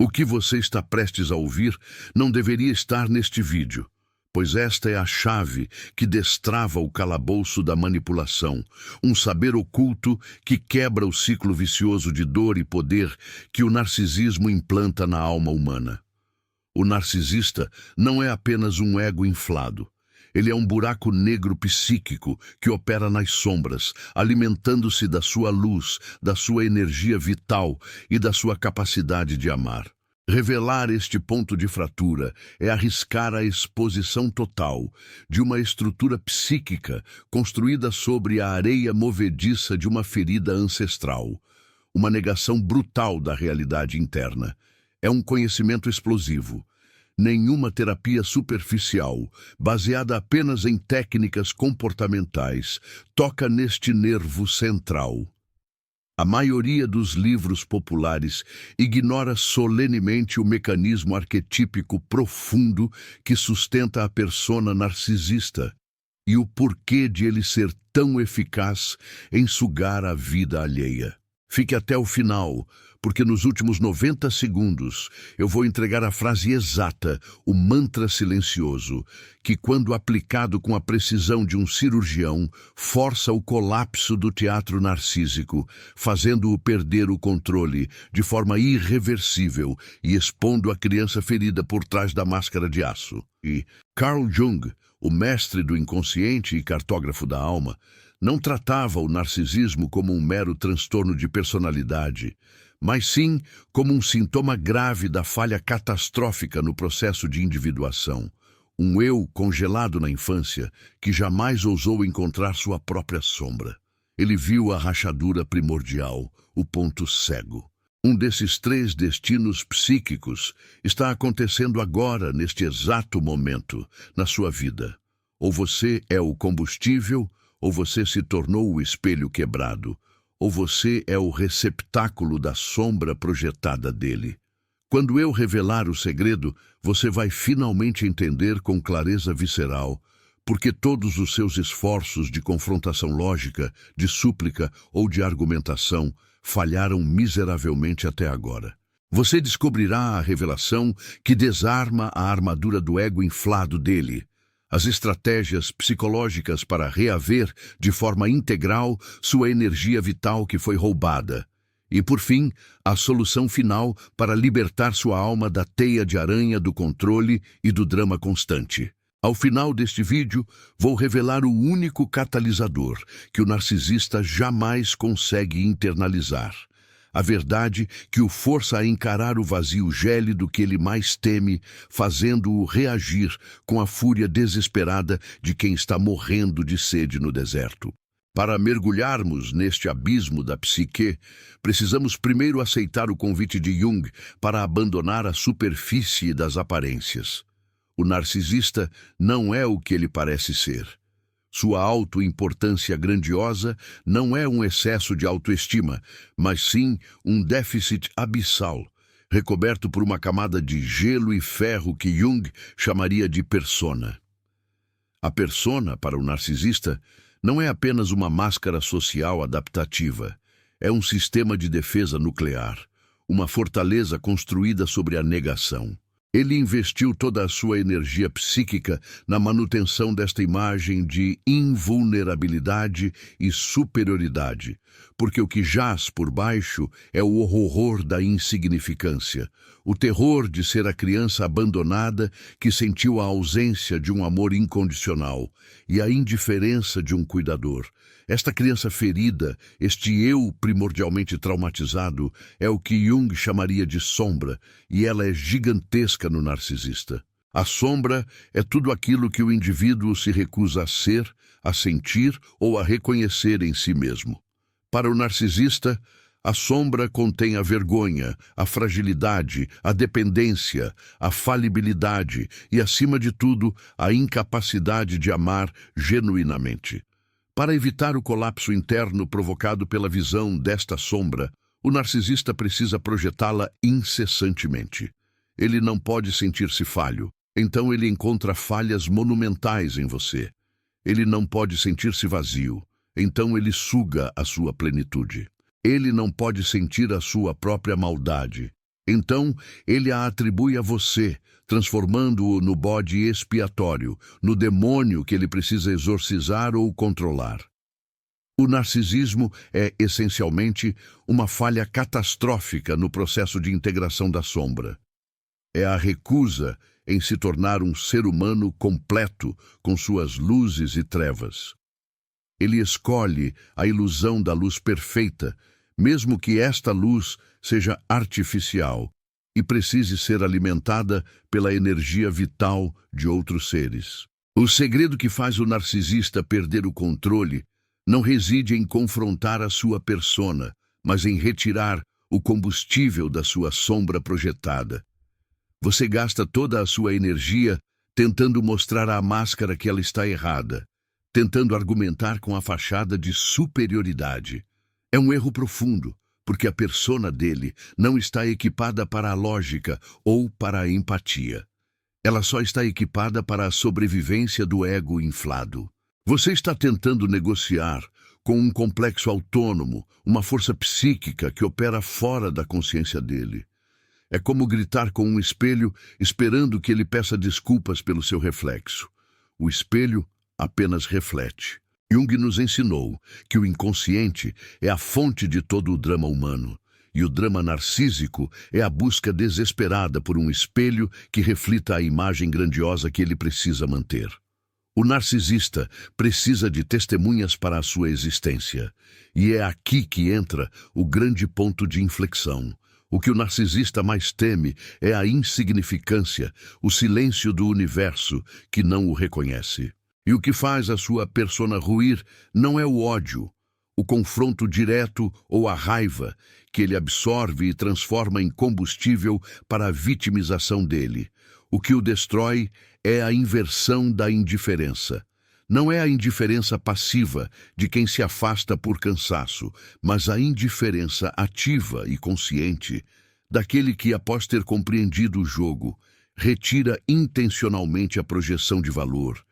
O que você está prestes a ouvir não deveria estar neste vídeo, pois esta é a chave que destrava o calabouço da manipulação, um saber oculto que quebra o ciclo vicioso de dor e poder que o narcisismo implanta na alma humana. O narcisista não é apenas um ego inflado. Ele é um buraco negro psíquico que opera nas sombras, alimentando-se da sua luz, da sua energia vital e da sua capacidade de amar. Revelar este ponto de fratura é arriscar a exposição total de uma estrutura psíquica construída sobre a areia movediça de uma ferida ancestral, uma negação brutal da realidade interna. É um conhecimento explosivo. Nenhuma terapia superficial, baseada apenas em técnicas comportamentais, toca neste nervo central. A maioria dos livros populares ignora solenemente o mecanismo arquetípico profundo que sustenta a persona narcisista e o porquê de ele ser tão eficaz em sugar a vida alheia. Fique até o final, porque nos últimos 90 segundos eu vou entregar a frase exata, o mantra silencioso, que quando aplicado com a precisão de um cirurgião, força o colapso do teatro narcísico, fazendo-o perder o controle de forma irreversível e expondo a criança ferida por trás da máscara de aço. E Carl Jung, o mestre do inconsciente e cartógrafo da alma, não tratava o narcisismo como um mero transtorno de personalidade, mas sim como um sintoma grave da falha catastrófica no processo de individuação. Um eu congelado na infância que jamais ousou encontrar sua própria sombra. Ele viu a rachadura primordial, o ponto cego. Um desses 3 destinos psíquicos está acontecendo agora, neste exato momento, na sua vida. Ou você é o combustível, ou você se tornou o espelho quebrado, ou você é o receptáculo da sombra projetada dele. Quando eu revelar o segredo, você vai finalmente entender com clareza visceral porque todos os seus esforços de confrontação lógica, de súplica ou de argumentação falharam miseravelmente até agora. Você descobrirá a revelação que desarma a armadura do ego inflado dele, as estratégias psicológicas para reaver de forma integral sua energia vital que foi roubada. E, por fim, a solução final para libertar sua alma da teia de aranha do controle e do drama constante. Ao final deste vídeo, vou revelar o único catalisador que o narcisista jamais consegue internalizar. A verdade que o força a encarar o vazio gélido que ele mais teme, fazendo-o reagir com a fúria desesperada de quem está morrendo de sede no deserto. Para mergulharmos neste abismo da psique, precisamos primeiro aceitar o convite de Jung para abandonar a superfície das aparências. O narcisista não é o que ele parece ser. Sua autoimportância grandiosa não é um excesso de autoestima, mas sim um déficit abissal, recoberto por uma camada de gelo e ferro que Jung chamaria de persona. A persona, para o narcisista, não é apenas uma máscara social adaptativa. É um sistema de defesa nuclear, uma fortaleza construída sobre a negação. Ele investiu toda a sua energia psíquica na manutenção desta imagem de invulnerabilidade e superioridade, porque o que jaz por baixo é o horror da insignificância, o terror de ser a criança abandonada que sentiu a ausência de um amor incondicional e a indiferença de um cuidador. Esta criança ferida, este eu primordialmente traumatizado, é o que Jung chamaria de sombra, e ela é gigantesca no narcisista. A sombra é tudo aquilo que o indivíduo se recusa a ser, a sentir ou a reconhecer em si mesmo. Para o narcisista, a sombra contém a vergonha, a fragilidade, a dependência, a falibilidade e, acima de tudo, a incapacidade de amar genuinamente. Para evitar o colapso interno provocado pela visão desta sombra, o narcisista precisa projetá-la incessantemente. Ele não pode sentir-se falho, então ele encontra falhas monumentais em você. Ele não pode sentir-se vazio, então ele suga a sua plenitude. Ele não pode sentir a sua própria maldade, Então, ele a atribui a você, transformando-o no bode expiatório, no demônio que ele precisa exorcizar ou controlar. O narcisismo é, essencialmente, uma falha catastrófica no processo de integração da sombra. É a recusa em se tornar um ser humano completo com suas luzes e trevas. Ele escolhe a ilusão da luz perfeita, mesmo que esta luz seja artificial e precise ser alimentada pela energia vital de outros seres. O segredo que faz o narcisista perder o controle não reside em confrontar a sua persona, mas em retirar o combustível da sua sombra projetada. Você gasta toda a sua energia tentando mostrar à máscara que ela está errada, tentando argumentar com a fachada de superioridade. É um erro profundo, porque a persona dele não está equipada para a lógica ou para a empatia. Ela só está equipada para a sobrevivência do ego inflado. Você está tentando negociar com um complexo autônomo, uma força psíquica que opera fora da consciência dele. É como gritar com um espelho esperando que ele peça desculpas pelo seu reflexo. O espelho apenas reflete. Jung nos ensinou que o inconsciente é a fonte de todo o drama humano, e o drama narcísico é a busca desesperada por um espelho que reflita a imagem grandiosa que ele precisa manter. O narcisista precisa de testemunhas para a sua existência, e é aqui que entra o grande ponto de inflexão. O que o narcisista mais teme é a insignificância, o silêncio do universo que não o reconhece. E o que faz a sua persona ruir não é o ódio, o confronto direto ou a raiva, que ele absorve e transforma em combustível para a vitimização dele. O que o destrói é a inversão da indiferença. Não é a indiferença passiva de quem se afasta por cansaço, mas a indiferença ativa e consciente daquele que, após ter compreendido o jogo, retira intencionalmente a projeção de valor,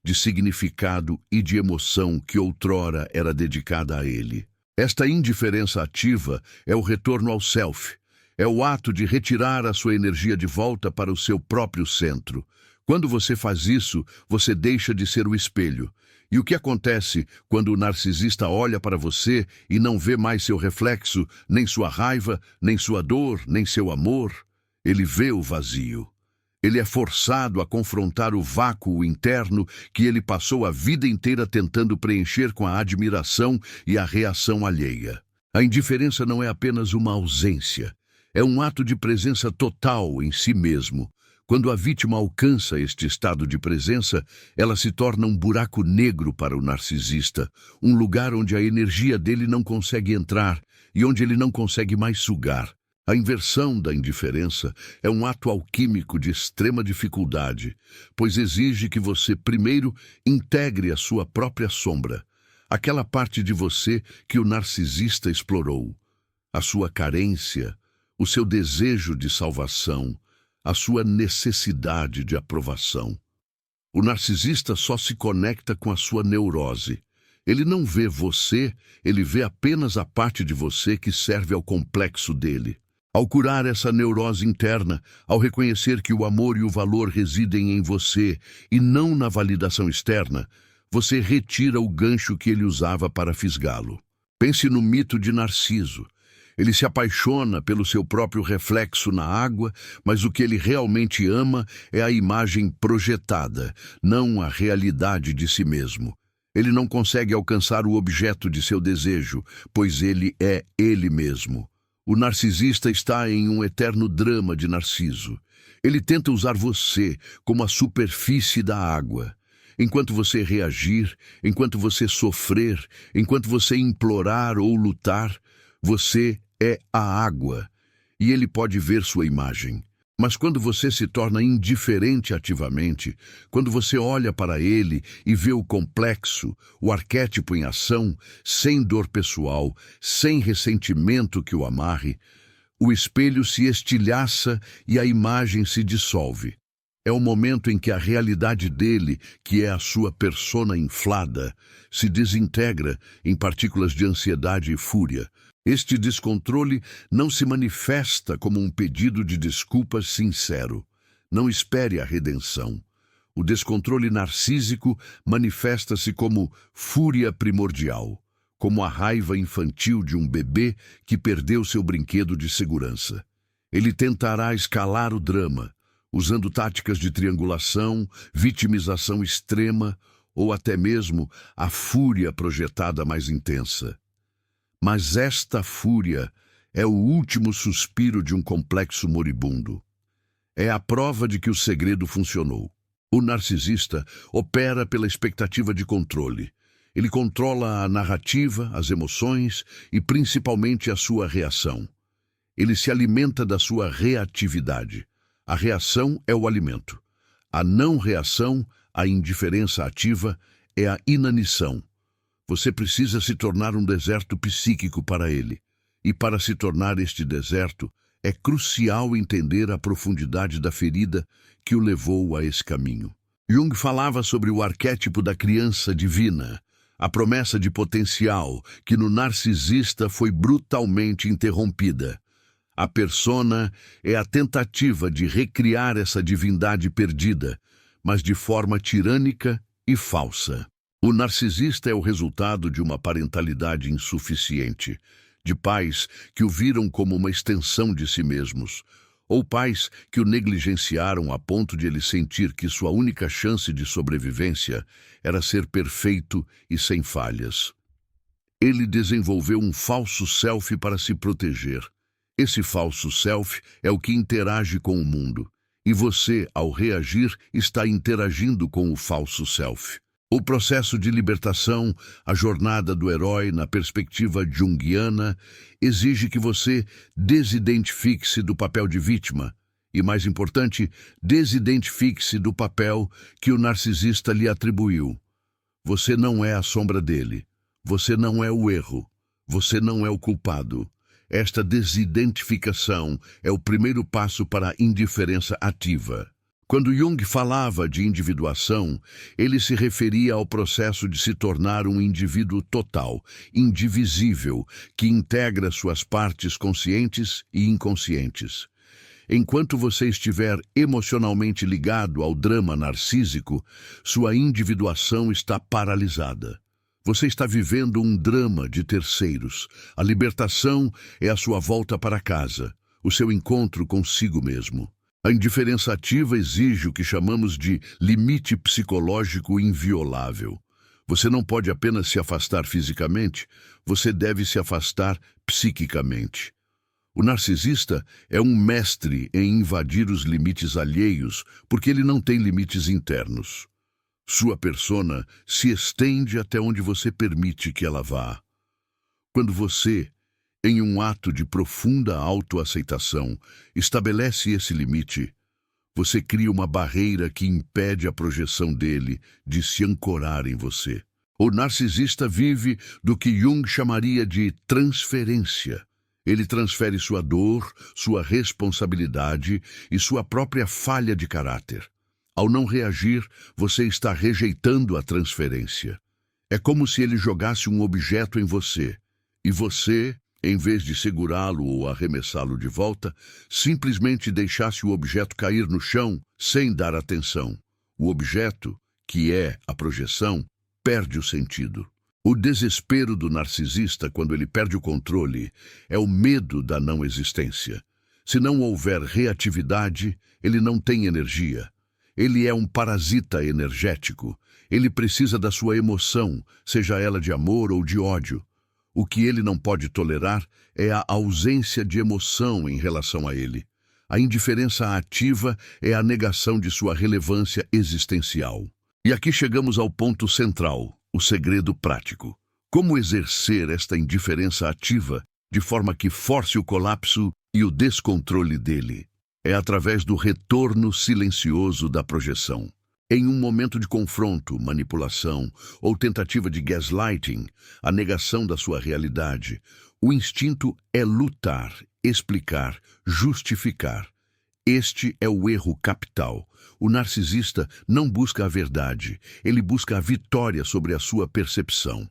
de significado e de emoção que outrora era dedicada a ele. Esta indiferença ativa é o retorno ao self, é o ato de retirar a sua energia de volta para o seu próprio centro. Quando você faz isso, você deixa de ser o espelho. E o que acontece quando o narcisista olha para você e não vê mais seu reflexo, nem sua raiva, nem sua dor, nem seu amor? Ele vê o vazio. Ele é forçado a confrontar o vácuo interno que ele passou a vida inteira tentando preencher com a admiração e a reação alheia. A indiferença não é apenas uma ausência, é um ato de presença total em si mesmo. Quando a vítima alcança este estado de presença, ela se torna um buraco negro para o narcisista, um lugar onde a energia dele não consegue entrar e onde ele não consegue mais sugar. A inversão da indiferença é um ato alquímico de extrema dificuldade, pois exige que você primeiro integre a sua própria sombra, aquela parte de você que o narcisista explorou, a sua carência, o seu desejo de salvação, a sua necessidade de aprovação. O narcisista só se conecta com a sua neurose. Ele não vê você, ele vê apenas a parte de você que serve ao complexo dele. Ao curar essa neurose interna, ao reconhecer que o amor e o valor residem em você e não na validação externa, você retira o gancho que ele usava para fisgá-lo. Pense no mito de Narciso. Ele se apaixona pelo seu próprio reflexo na água, mas o que ele realmente ama é a imagem projetada, não a realidade de si mesmo. Ele não consegue alcançar o objeto de seu desejo, pois ele é ele mesmo. O narcisista está em um eterno drama de Narciso. Ele tenta usar você como a superfície da água. Enquanto você reagir, enquanto você sofrer, enquanto você implorar ou lutar, você é a água, e ele pode ver sua imagem. Mas quando você se torna indiferente ativamente, quando você olha para ele e vê o complexo, o arquétipo em ação, sem dor pessoal, sem ressentimento que o amarre, o espelho se estilhaça e a imagem se dissolve. É o momento em que a realidade dele, que é a sua persona inflada, se desintegra em partículas de ansiedade e fúria. Este descontrole não se manifesta como um pedido de desculpas sincero. Não espere a redenção. O descontrole narcísico manifesta-se como fúria primordial, como a raiva infantil de um bebê que perdeu seu brinquedo de segurança. Ele tentará escalar o drama, usando táticas de triangulação, vitimização extrema ou até mesmo a fúria projetada mais intensa. Mas esta fúria é o último suspiro de um complexo moribundo. É a prova de que o segredo funcionou. O narcisista opera pela expectativa de controle. Ele controla a narrativa, as emoções e principalmente a sua reação. Ele se alimenta da sua reatividade. A reação é o alimento. A não reação, a indiferença ativa, é a inanição. Você precisa se tornar um deserto psíquico para ele. E para se tornar este deserto, é crucial entender a profundidade da ferida que o levou a esse caminho. Jung falava sobre o arquétipo da criança divina, a promessa de potencial que no narcisista foi brutalmente interrompida. A persona é a tentativa de recriar essa divindade perdida, mas de forma tirânica e falsa. O narcisista é o resultado de uma parentalidade insuficiente, de pais que o viram como uma extensão de si mesmos, ou pais que o negligenciaram a ponto de ele sentir que sua única chance de sobrevivência era ser perfeito e sem falhas. Ele desenvolveu um falso self para se proteger. Esse falso self é o que interage com o mundo, e você, ao reagir, está interagindo com o falso self. O processo de libertação, a jornada do herói na perspectiva junguiana, exige que você desidentifique-se do papel de vítima e, mais importante, desidentifique-se do papel que o narcisista lhe atribuiu. Você não é a sombra dele. Você não é o erro. Você não é o culpado. Esta desidentificação é o primeiro passo para a indiferença ativa. Quando Jung falava de individuação, ele se referia ao processo de se tornar um indivíduo total, indivisível, que integra suas partes conscientes e inconscientes. Enquanto você estiver emocionalmente ligado ao drama narcísico, sua individuação está paralisada. Você está vivendo um drama de terceiros. A libertação é a sua volta para casa, o seu encontro consigo mesmo. A indiferença ativa exige o que chamamos de limite psicológico inviolável. Você não pode apenas se afastar fisicamente, você deve se afastar psiquicamente. O narcisista é um mestre em invadir os limites alheios porque ele não tem limites internos. Sua persona se estende até onde você permite que ela vá. Quando você, em um ato de profunda autoaceitação, estabelece esse limite, você cria uma barreira que impede a projeção dele de se ancorar em você. O narcisista vive do que Jung chamaria de transferência. Ele transfere sua dor, sua responsabilidade e sua própria falha de caráter. Ao não reagir, você está rejeitando a transferência. É como se ele jogasse um objeto em você, e você, em vez de segurá-lo ou arremessá-lo de volta, simplesmente deixasse o objeto cair no chão sem dar atenção. O objeto, que é a projeção, perde o sentido. O desespero do narcisista quando ele perde o controle é o medo da não existência. Se não houver reatividade, ele não tem energia. Ele é um parasita energético. Ele precisa da sua emoção, seja ela de amor ou de ódio. O que ele não pode tolerar é a ausência de emoção em relação a ele. A indiferença ativa é a negação de sua relevância existencial. E aqui chegamos ao ponto central, o segredo prático. Como exercer esta indiferença ativa de forma que force o colapso e o descontrole dele? É através do retorno silencioso da projeção. Em um momento de confronto, manipulação ou tentativa de gaslighting, a negação da sua realidade, o instinto é lutar, explicar, justificar. Este é o erro capital. O narcisista não busca a verdade, ele busca a vitória sobre a sua percepção.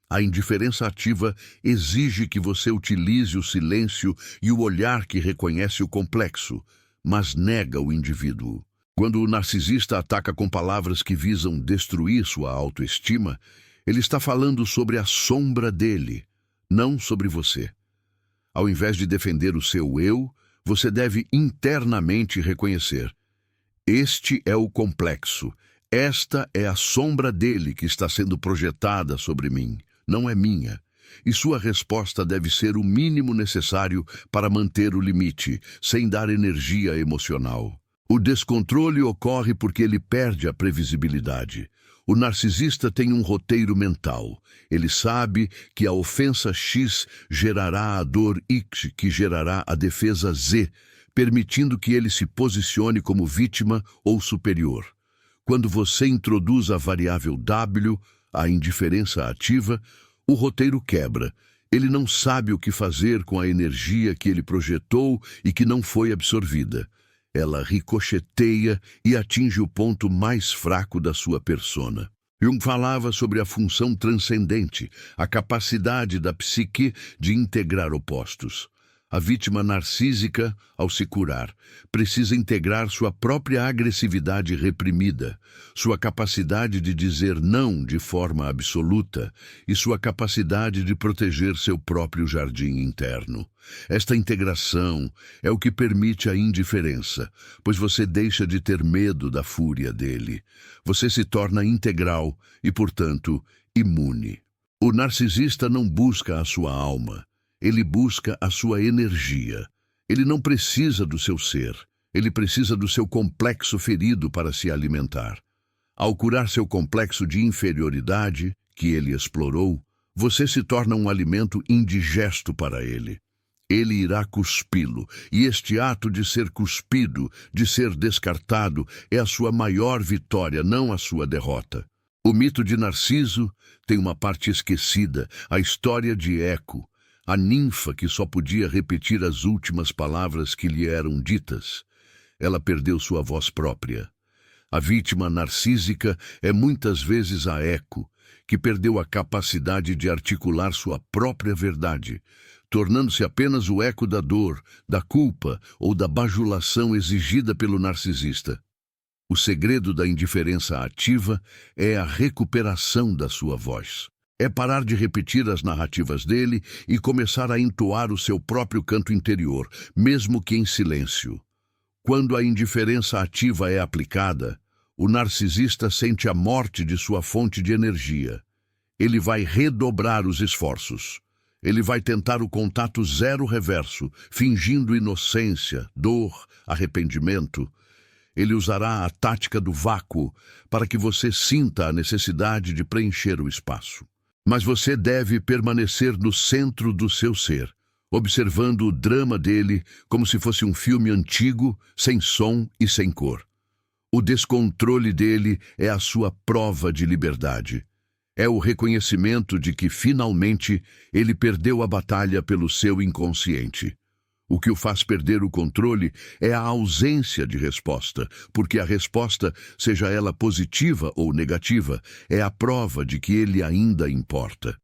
A indiferença ativa exige que você utilize o silêncio e o olhar que reconhece o complexo, mas nega o indivíduo. Quando o narcisista ataca com palavras que visam destruir sua autoestima, ele está falando sobre a sombra dele, não sobre você. Ao invés de defender o seu eu, você deve internamente reconhecer: este é o complexo, esta é a sombra dele que está sendo projetada sobre mim, não é minha. E sua resposta deve ser o mínimo necessário para manter o limite, sem dar energia emocional. O descontrole ocorre porque ele perde a previsibilidade. O narcisista tem um roteiro mental. Ele sabe que a ofensa X gerará a dor X, que gerará a defesa Z, permitindo que ele se posicione como vítima ou superior. Quando você introduz a variável W, a indiferença ativa, o roteiro quebra. Ele não sabe o que fazer com a energia que ele projetou e que não foi absorvida. Ela ricocheteia e atinge o ponto mais fraco da sua persona. Jung falava sobre a função transcendente, a capacidade da psique de integrar opostos. A vítima narcísica, ao se curar, precisa integrar sua própria agressividade reprimida, sua capacidade de dizer não de forma absoluta e sua capacidade de proteger seu próprio jardim interno. Esta integração é o que permite a indiferença, pois você deixa de ter medo da fúria dele. Você se torna integral e, portanto, imune. O narcisista não busca a sua alma. Ele busca a sua energia. Ele não precisa do seu ser. Ele precisa do seu complexo ferido para se alimentar. Ao curar seu complexo de inferioridade, que ele explorou, você se torna um alimento indigesto para ele. Ele irá cuspi-lo, e este ato de ser cuspido, de ser descartado, é a sua maior vitória, não a sua derrota. O mito de Narciso tem uma parte esquecida, a história de Eco, a ninfa que só podia repetir as últimas palavras que lhe eram ditas. Ela perdeu sua voz própria. A vítima narcísica é muitas vezes a Eco, que perdeu a capacidade de articular sua própria verdade, tornando-se apenas o eco da dor, da culpa ou da bajulação exigida pelo narcisista. O segredo da indiferença ativa é a recuperação da sua voz. É parar de repetir as narrativas dele e começar a entoar o seu próprio canto interior, mesmo que em silêncio. Quando a indiferença ativa é aplicada, o narcisista sente a morte de sua fonte de energia. Ele vai redobrar os esforços. Ele vai tentar o contato zero reverso, fingindo inocência, dor, arrependimento. Ele usará a tática do vácuo para que você sinta a necessidade de preencher o espaço. Mas você deve permanecer no centro do seu ser, observando o drama dele como se fosse um filme antigo, sem som e sem cor. O descontrole dele é a sua prova de liberdade. É o reconhecimento de que, finalmente, ele perdeu a batalha pelo seu inconsciente. O que o faz perder o controle é a ausência de resposta, porque a resposta, seja ela positiva ou negativa, é a prova de que ele ainda importa.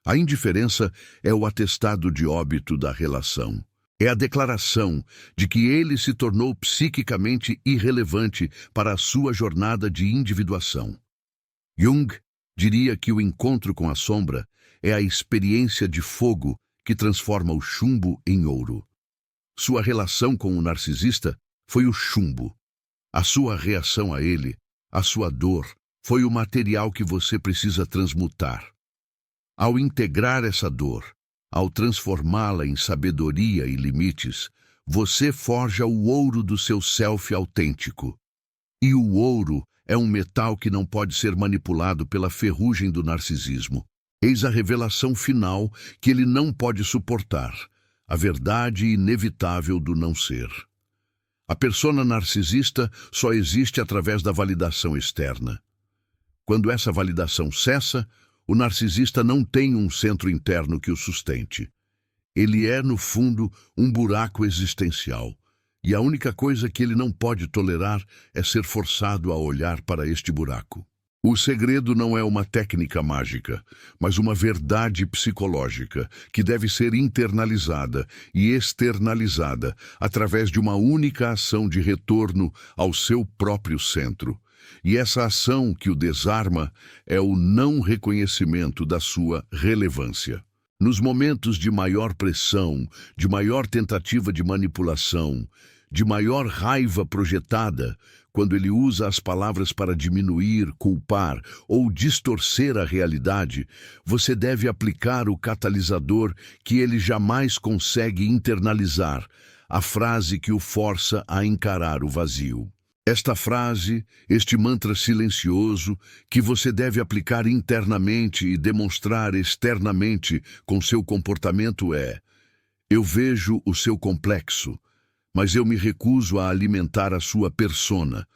A indiferença é o atestado de óbito da relação. É a declaração de que ele se tornou psiquicamente irrelevante para a sua jornada de individuação. Jung diria que o encontro com a sombra é a experiência de fogo que transforma o chumbo em ouro. Sua relação com o narcisista foi o chumbo. A sua reação a ele, a sua dor, foi o material que você precisa transmutar. Ao integrar essa dor, ao transformá-la em sabedoria e limites, você forja o ouro do seu self autêntico. E o ouro é um metal que não pode ser manipulado pela ferrugem do narcisismo. Eis a revelação final que ele não pode suportar. A verdade inevitável do não ser. A persona narcisista só existe através da validação externa. Quando essa validação cessa, o narcisista não tem um centro interno que o sustente. Ele é, no fundo, um buraco existencial, e a única coisa que ele não pode tolerar é ser forçado a olhar para este buraco. O segredo não é uma técnica mágica, mas uma verdade psicológica que deve ser internalizada e externalizada através de uma única ação de retorno ao seu próprio centro. E essa ação que o desarma é o não reconhecimento da sua relevância. Nos momentos de maior pressão, de maior tentativa de manipulação, de maior raiva projetada, quando ele usa as palavras para diminuir, culpar ou distorcer a realidade, você deve aplicar o catalisador que ele jamais consegue internalizar, a frase que o força a encarar o vazio. Esta frase, este mantra silencioso, que você deve aplicar internamente e demonstrar externamente com seu comportamento é: eu vejo o seu complexo, mas eu me recuso a alimentar a sua persona.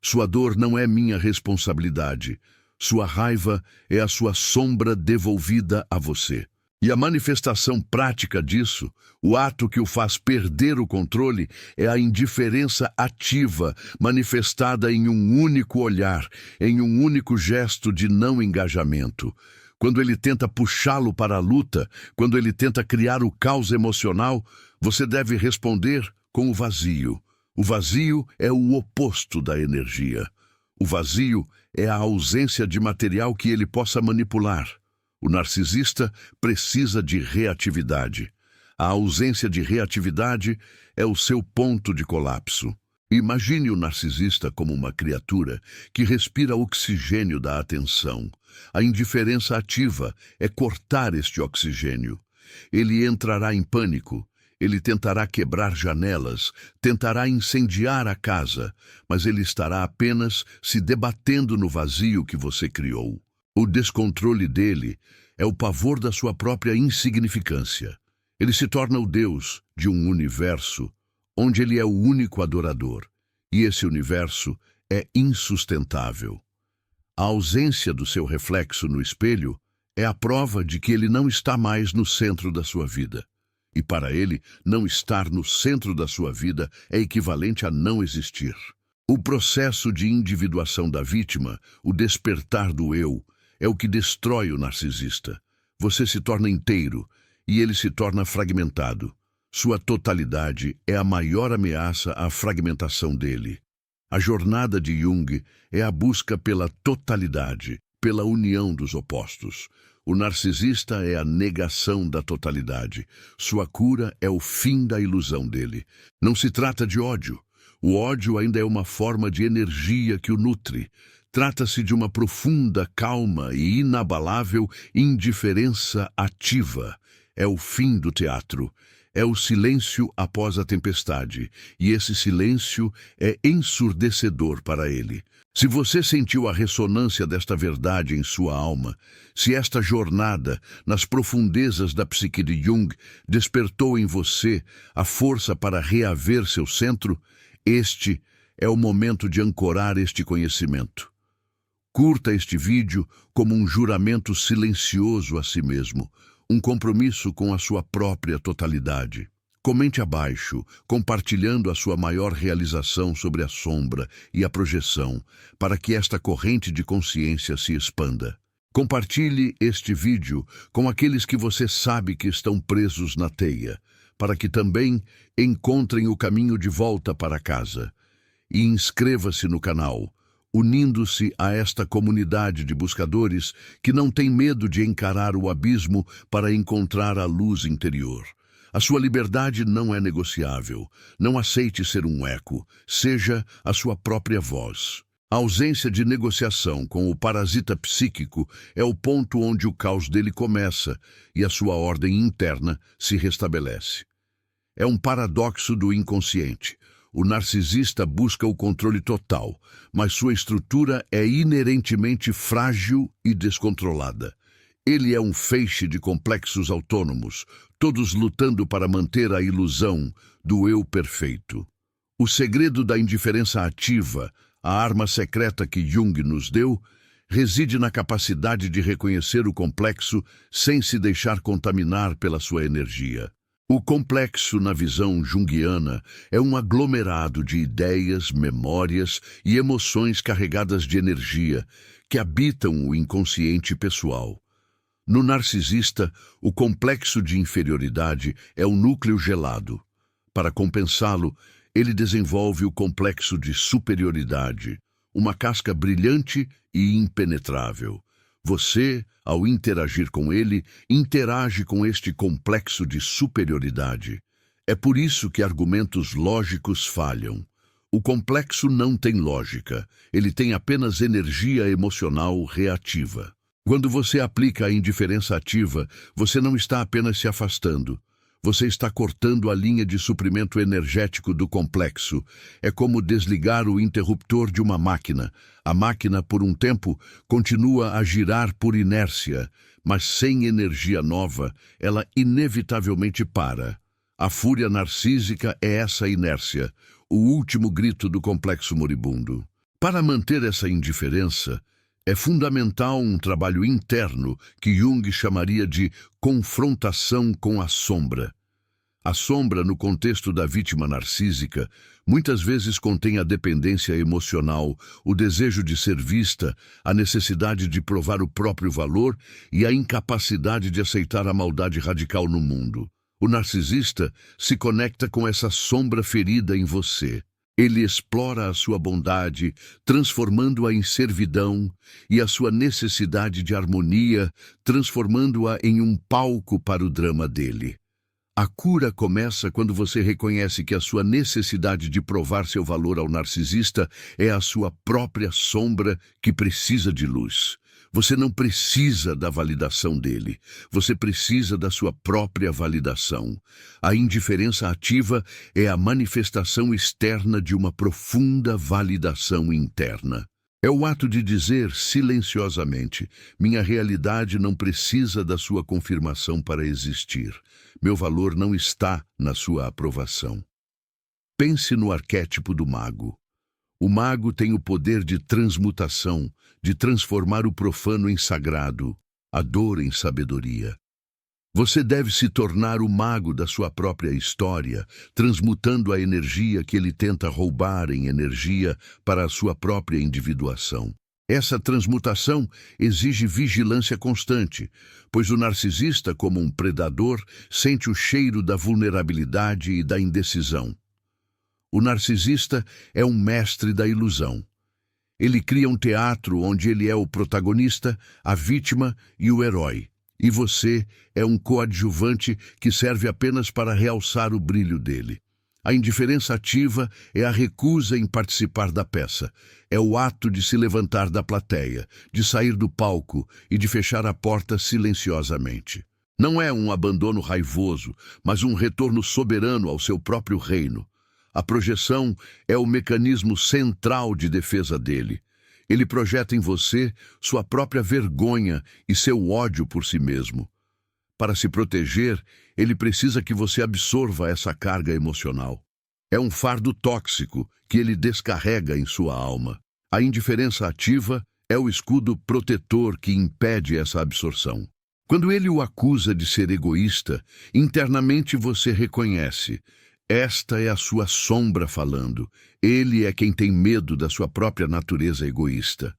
Sua dor não é minha responsabilidade. Sua raiva é a sua sombra devolvida a você. E a manifestação prática disso, o ato que o faz perder o controle, é a indiferença ativa, manifestada em um único olhar, em um único gesto de não engajamento. Quando ele tenta puxá-lo para a luta, quando ele tenta criar o caos emocional, você deve responder com o vazio. O vazio é o oposto da energia. O vazio é a ausência de material que ele possa manipular. O narcisista precisa de reatividade. A ausência de reatividade é o seu ponto de colapso. Imagine o narcisista como uma criatura que respira oxigênio da atenção. A indiferença ativa é cortar este oxigênio. Ele entrará em pânico. Ele tentará quebrar janelas, tentará incendiar a casa, mas ele estará apenas se debatendo no vazio que você criou. O descontrole dele é o pavor da sua própria insignificância. Ele se torna o Deus de um universo onde ele é o único adorador, e esse universo é insustentável. A ausência do seu reflexo no espelho é a prova de que ele não está mais no centro da sua vida. E para ele, não estar no centro da sua vida é equivalente a não existir. O processo de individuação da vítima, o despertar do eu, é o que destrói o narcisista. Você se torna inteiro e ele se torna fragmentado. Sua totalidade é a maior ameaça à fragmentação dele. A jornada de Jung é a busca pela totalidade, pela união dos opostos. O narcisista é a negação da totalidade. Sua cura é o fim da ilusão dele. Não se trata de ódio. O ódio ainda é uma forma de energia que o nutre. Trata-se de uma profunda, calma e inabalável indiferença ativa. É o fim do teatro. É o silêncio após a tempestade. E esse silêncio é ensurdecedor para ele. Se você sentiu a ressonância desta verdade em sua alma, se esta jornada nas profundezas da psique de Jung despertou em você a força para reaver seu centro, este é o momento de ancorar este conhecimento. Curta este vídeo como um juramento silencioso a si mesmo, um compromisso com a sua própria totalidade. Comente abaixo, compartilhando a sua maior realização sobre a sombra e a projeção, para que esta corrente de consciência se expanda. Compartilhe este vídeo com aqueles que você sabe que estão presos na teia, para que também encontrem o caminho de volta para casa. E inscreva-se no canal, unindo-se a esta comunidade de buscadores que não tem medo de encarar o abismo para encontrar a luz interior. A sua liberdade não é negociável. Não aceite ser um eco. Seja a sua própria voz. A ausência de negociação com o parasita psíquico é o ponto onde o caos dele começa e a sua ordem interna se restabelece. É um paradoxo do inconsciente. O narcisista busca o controle total, mas sua estrutura é inerentemente frágil e descontrolada. Ele é um feixe de complexos autônomos, todos lutando para manter a ilusão do eu perfeito. O segredo da indiferença ativa, a arma secreta que Jung nos deu, reside na capacidade de reconhecer o complexo sem se deixar contaminar pela sua energia. O complexo, na visão junguiana, é um aglomerado de ideias, memórias e emoções carregadas de energia que habitam o inconsciente pessoal. No narcisista, o complexo de inferioridade é o núcleo gelado. Para compensá-lo, ele desenvolve o complexo de superioridade, uma casca brilhante e impenetrável. Você, ao interagir com ele, interage com este complexo de superioridade. É por isso que argumentos lógicos falham. O complexo não tem lógica, ele tem apenas energia emocional reativa. Quando você aplica a indiferença ativa, você não está apenas se afastando. Você está cortando a linha de suprimento energético do complexo. É como desligar o interruptor de uma máquina. A máquina, por um tempo, continua a girar por inércia, mas sem energia nova, ela inevitavelmente para. A fúria narcísica é essa inércia, o último grito do complexo moribundo. Para manter essa indiferença, é fundamental um trabalho interno que Jung chamaria de confrontação com a sombra. A sombra, no contexto da vítima narcísica, muitas vezes contém a dependência emocional, o desejo de ser vista, a necessidade de provar o próprio valor e a incapacidade de aceitar a maldade radical no mundo. O narcisista se conecta com essa sombra ferida em você. Ele explora a sua bondade, transformando-a em servidão, e a sua necessidade de harmonia, transformando-a em um palco para o drama dele. A cura começa quando você reconhece que a sua necessidade de provar seu valor ao narcisista é a sua própria sombra que precisa de luz. Você não precisa da validação dele, você precisa da sua própria validação. A indiferença ativa é a manifestação externa de uma profunda validação interna. É o ato de dizer silenciosamente: minha realidade não precisa da sua confirmação para existir. Meu valor não está na sua aprovação. Pense no arquétipo do mago. O mago tem o poder de transmutação, de transformar o profano em sagrado, a dor em sabedoria. Você deve se tornar o mago da sua própria história, transmutando a energia que ele tenta roubar em energia para a sua própria individuação. Essa transmutação exige vigilância constante, pois o narcisista, como um predador, sente o cheiro da vulnerabilidade e da indecisão. O narcisista é um mestre da ilusão. Ele cria um teatro onde ele é o protagonista, a vítima e o herói. E você é um coadjuvante que serve apenas para realçar o brilho dele. A indiferença ativa é a recusa em participar da peça. É o ato de se levantar da plateia, de sair do palco e de fechar a porta silenciosamente. Não é um abandono raivoso, mas um retorno soberano ao seu próprio reino. A projeção é o mecanismo central de defesa dele. Ele projeta em você sua própria vergonha e seu ódio por si mesmo. Para se proteger, ele precisa que você absorva essa carga emocional. É um fardo tóxico que ele descarrega em sua alma. A indiferença ativa é o escudo protetor que impede essa absorção. Quando ele o acusa de ser egoísta, internamente você reconhece: esta é a sua sombra falando. Ele é quem tem medo da sua própria natureza egoísta.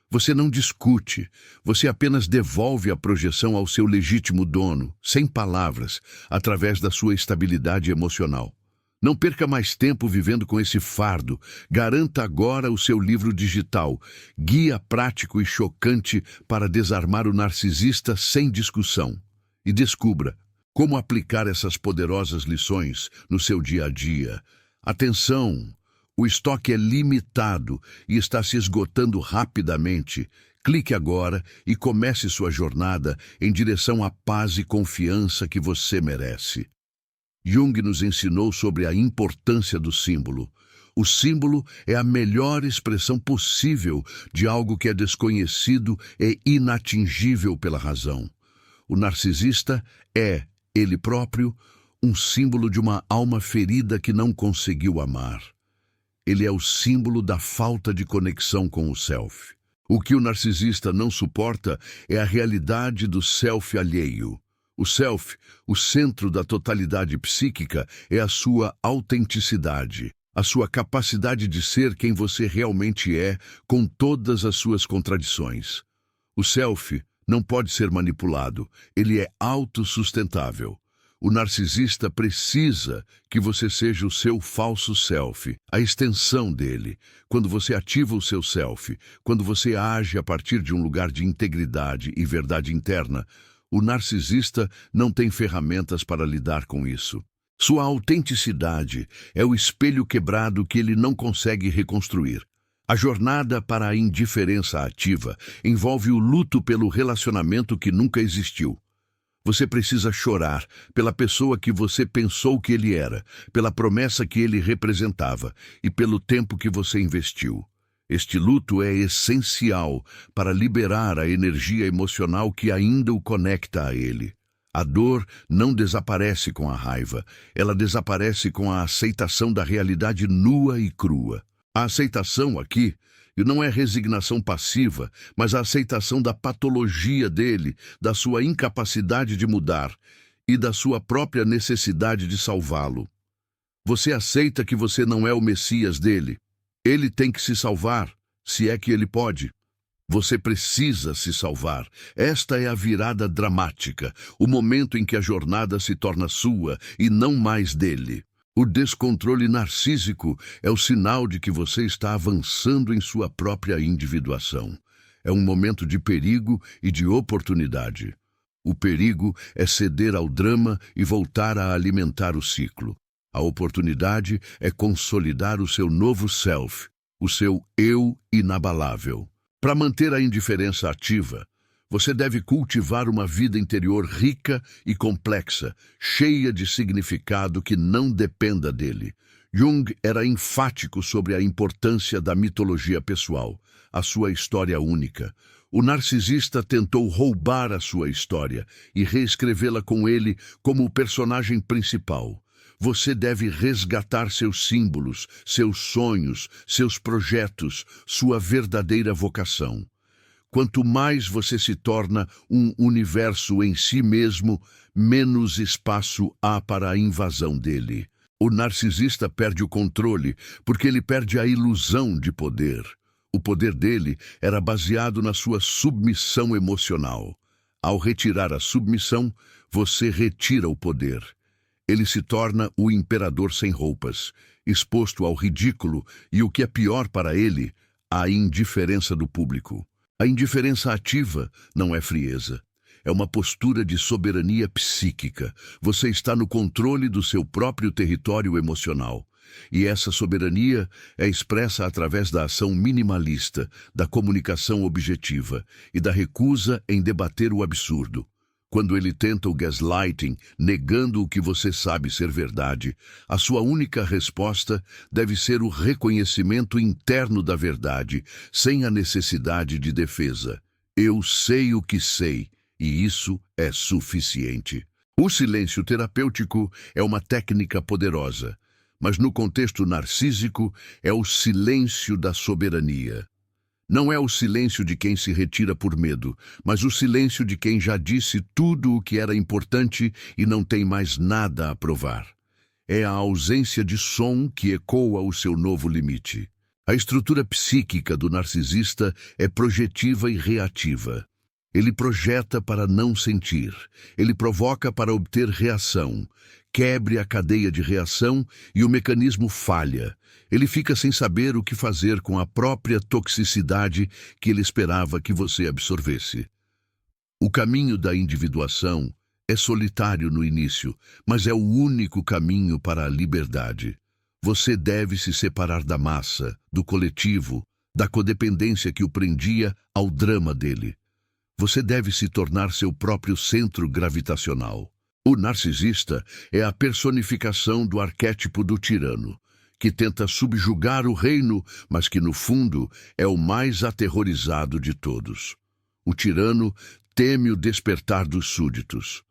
Você não discute, você apenas devolve a projeção ao seu legítimo dono, sem palavras, através da sua estabilidade emocional. Não perca mais tempo vivendo com esse fardo. Garanta agora o seu livro digital, Guia Prático e Chocante para Desarmar o Narcisista Sem Discussão. E descubra como aplicar essas poderosas lições no seu dia a dia. Atenção! O estoque é limitado e está se esgotando rapidamente. Clique agora e comece sua jornada em direção à paz e confiança que você merece. Jung nos ensinou sobre a importância do símbolo. O símbolo é a melhor expressão possível de algo que é desconhecido e inatingível pela razão. O narcisista é, ele próprio, um símbolo de uma alma ferida que não conseguiu amar. Ele é o símbolo da falta de conexão com o self. O que o narcisista não suporta é a realidade do self alheio. O self, o centro da totalidade psíquica, é a sua autenticidade, a sua capacidade de ser quem você realmente é, com todas as suas contradições. O self não pode ser manipulado, ele é autossustentável. O narcisista precisa que você seja o seu falso self, a extensão dele. Quando você ativa o seu self, quando você age a partir de um lugar de integridade e verdade interna, o narcisista não tem ferramentas para lidar com isso. Sua autenticidade é o espelho quebrado que ele não consegue reconstruir. A jornada para a indiferença ativa envolve o luto pelo relacionamento que nunca existiu. Você precisa chorar pela pessoa que você pensou que ele era, pela promessa que ele representava e pelo tempo que você investiu. Este luto é essencial para liberar a energia emocional que ainda o conecta a ele. A dor não desaparece com a raiva, ela desaparece com a aceitação da realidade nua e crua. A aceitação aqui não é resignação passiva, mas a aceitação da patologia dele, da sua incapacidade de mudar e da sua própria necessidade de salvá-lo. Você aceita que você não é o Messias dele. Ele tem que se salvar, se é que ele pode. Você precisa se salvar. Esta é a virada dramática, o momento em que a jornada se torna sua e não mais dele. O descontrole narcísico é o sinal de que você está avançando em sua própria individuação. É um momento de perigo e de oportunidade. O perigo é ceder ao drama e voltar a alimentar o ciclo. A oportunidade é consolidar o seu novo self, o seu eu inabalável. Para manter a indiferença ativa, você deve cultivar uma vida interior rica e complexa, cheia de significado que não dependa dele. Jung era enfático sobre a importância da mitologia pessoal, a sua história única. O narcisista tentou roubar a sua história e reescrevê-la com ele como o personagem principal. Você deve resgatar seus símbolos, seus sonhos, seus projetos, sua verdadeira vocação. Quanto mais você se torna um universo em si mesmo, menos espaço há para a invasão dele. O narcisista perde o controle porque ele perde a ilusão de poder. O poder dele era baseado na sua submissão emocional. Ao retirar a submissão, você retira o poder. Ele se torna o imperador sem roupas, exposto ao ridículo e, o que é pior para ele, a indiferença do público. A indiferença ativa não é frieza. É uma postura de soberania psíquica. Você está no controle do seu próprio território emocional. E essa soberania é expressa através da ação minimalista, da comunicação objetiva e da recusa em debater o absurdo. Quando ele tenta o gaslighting, negando o que você sabe ser verdade, a sua única resposta deve ser o reconhecimento interno da verdade, sem a necessidade de defesa. Eu sei o que sei, e isso é suficiente. O silêncio terapêutico é uma técnica poderosa, mas no contexto narcísico é o silêncio da soberania. Não é o silêncio de quem se retira por medo, mas o silêncio de quem já disse tudo o que era importante e não tem mais nada a provar. É a ausência de som que ecoa o seu novo limite. A estrutura psíquica do narcisista é projetiva e reativa. Ele projeta para não sentir. Ele provoca para obter reação. Quebre a cadeia de reação e o mecanismo falha. Ele fica sem saber o que fazer com a própria toxicidade que ele esperava que você absorvesse. O caminho da individuação é solitário no início, mas é o único caminho para a liberdade. Você deve se separar da massa, do coletivo, da codependência que o prendia ao drama dele. Você deve se tornar seu próprio centro gravitacional. O narcisista é a personificação do arquétipo do tirano, que tenta subjugar o reino, mas que, no fundo, é o mais aterrorizado de todos. O tirano teme o despertar dos súditos.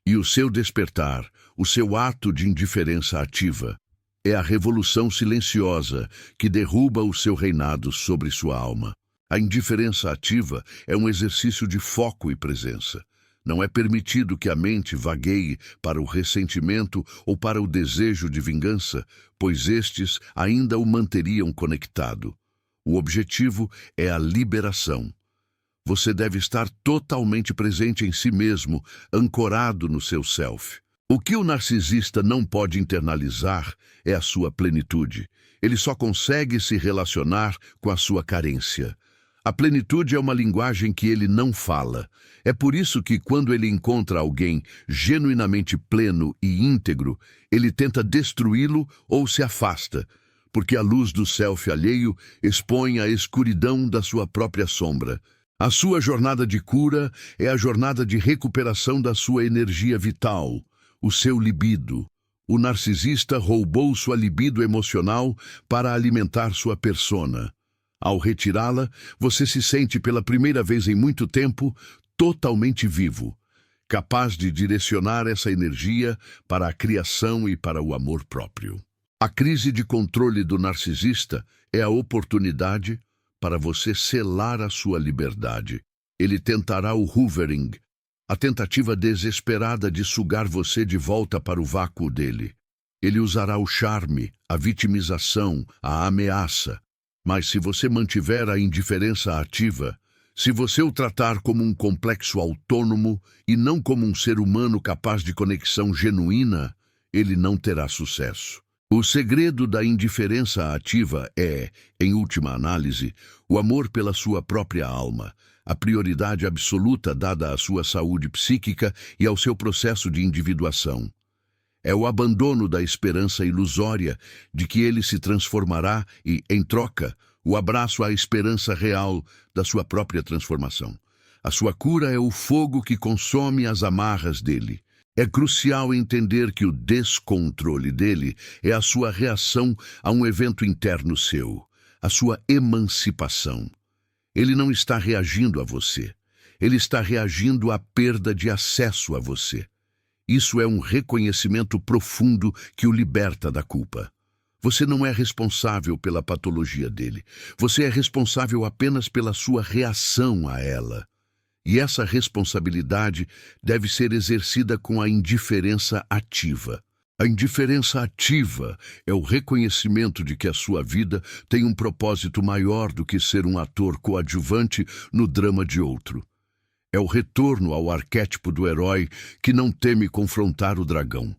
E o seu despertar, o seu ato de indiferença ativa, é a revolução silenciosa que derruba o seu reinado sobre sua alma. A indiferença ativa é um exercício de foco e presença. Não é permitido que a mente vagueie para o ressentimento ou para o desejo de vingança, pois estes ainda o manteriam conectado. O objetivo é a liberação. Você deve estar totalmente presente em si mesmo, ancorado no seu self. O que o narcisista não pode internalizar é a sua plenitude. Ele só consegue se relacionar com a sua carência. A plenitude é uma linguagem que ele não fala. É por isso que, quando ele encontra alguém genuinamente pleno e íntegro, ele tenta destruí-lo ou se afasta, porque a luz do self alheio expõe a escuridão da sua própria sombra. A sua jornada de cura é a jornada de recuperação da sua energia vital, o seu libido. O narcisista roubou sua libido emocional para alimentar sua persona. Ao retirá-la, você se sente pela primeira vez em muito tempo totalmente vivo, capaz de direcionar essa energia para a criação e para o amor próprio. A crise de controle do narcisista é a oportunidade para você selar a sua liberdade. Ele tentará o hoovering, a tentativa desesperada de sugar você de volta para o vácuo dele. Ele usará o charme, a vitimização, a ameaça. Mas se você mantiver a indiferença ativa, se você o tratar como um complexo autônomo e não como um ser humano capaz de conexão genuína, ele não terá sucesso. O segredo da indiferença ativa é, em última análise, o amor pela sua própria alma, a prioridade absoluta dada à sua saúde psíquica e ao seu processo de individuação. É o abandono da esperança ilusória de que ele se transformará e, em troca, o abraço à esperança real da sua própria transformação. A sua cura é o fogo que consome as amarras dele. É crucial entender que o descontrole dele é a sua reação a um evento interno seu, a sua emancipação. Ele não está reagindo a você. Ele está reagindo à perda de acesso a você. Isso é um reconhecimento profundo que o liberta da culpa. Você não é responsável pela patologia dele. Você é responsável apenas pela sua reação a ela. E essa responsabilidade deve ser exercida com a indiferença ativa. A indiferença ativa é o reconhecimento de que a sua vida tem um propósito maior do que ser um ator coadjuvante no drama de outro. É o retorno ao arquétipo do herói que não teme confrontar o dragão.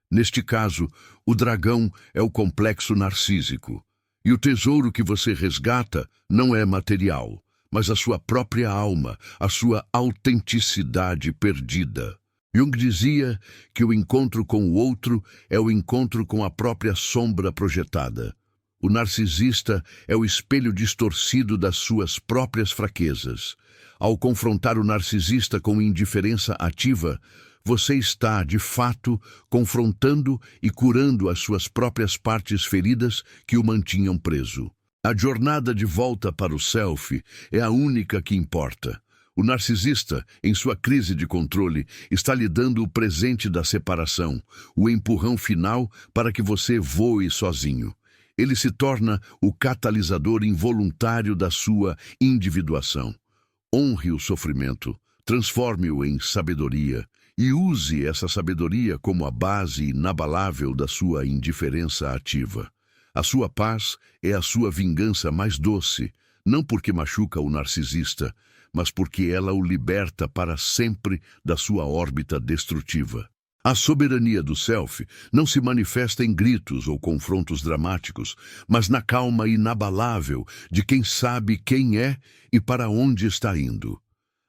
Neste caso, o dragão é o complexo narcísico. E o tesouro que você resgata não é material, mas a sua própria alma, a sua autenticidade perdida. Jung dizia que o encontro com o outro é o encontro com a própria sombra projetada. O narcisista é o espelho distorcido das suas próprias fraquezas. Ao confrontar o narcisista com indiferença ativa, você está, de fato, confrontando e curando as suas próprias partes feridas que o mantinham preso. A jornada de volta para o self é a única que importa. O narcisista, em sua crise de controle, está lhe dando o presente da separação, o empurrão final para que você voe sozinho. Ele se torna o catalisador involuntário da sua individuação. Honre o sofrimento, transforme-o em sabedoria e use essa sabedoria como a base inabalável da sua indiferença ativa. A sua paz é a sua vingança mais doce, não porque machuca o narcisista, mas porque ela o liberta para sempre da sua órbita destrutiva. A soberania do self não se manifesta em gritos ou confrontos dramáticos, mas na calma inabalável de quem sabe quem é e para onde está indo.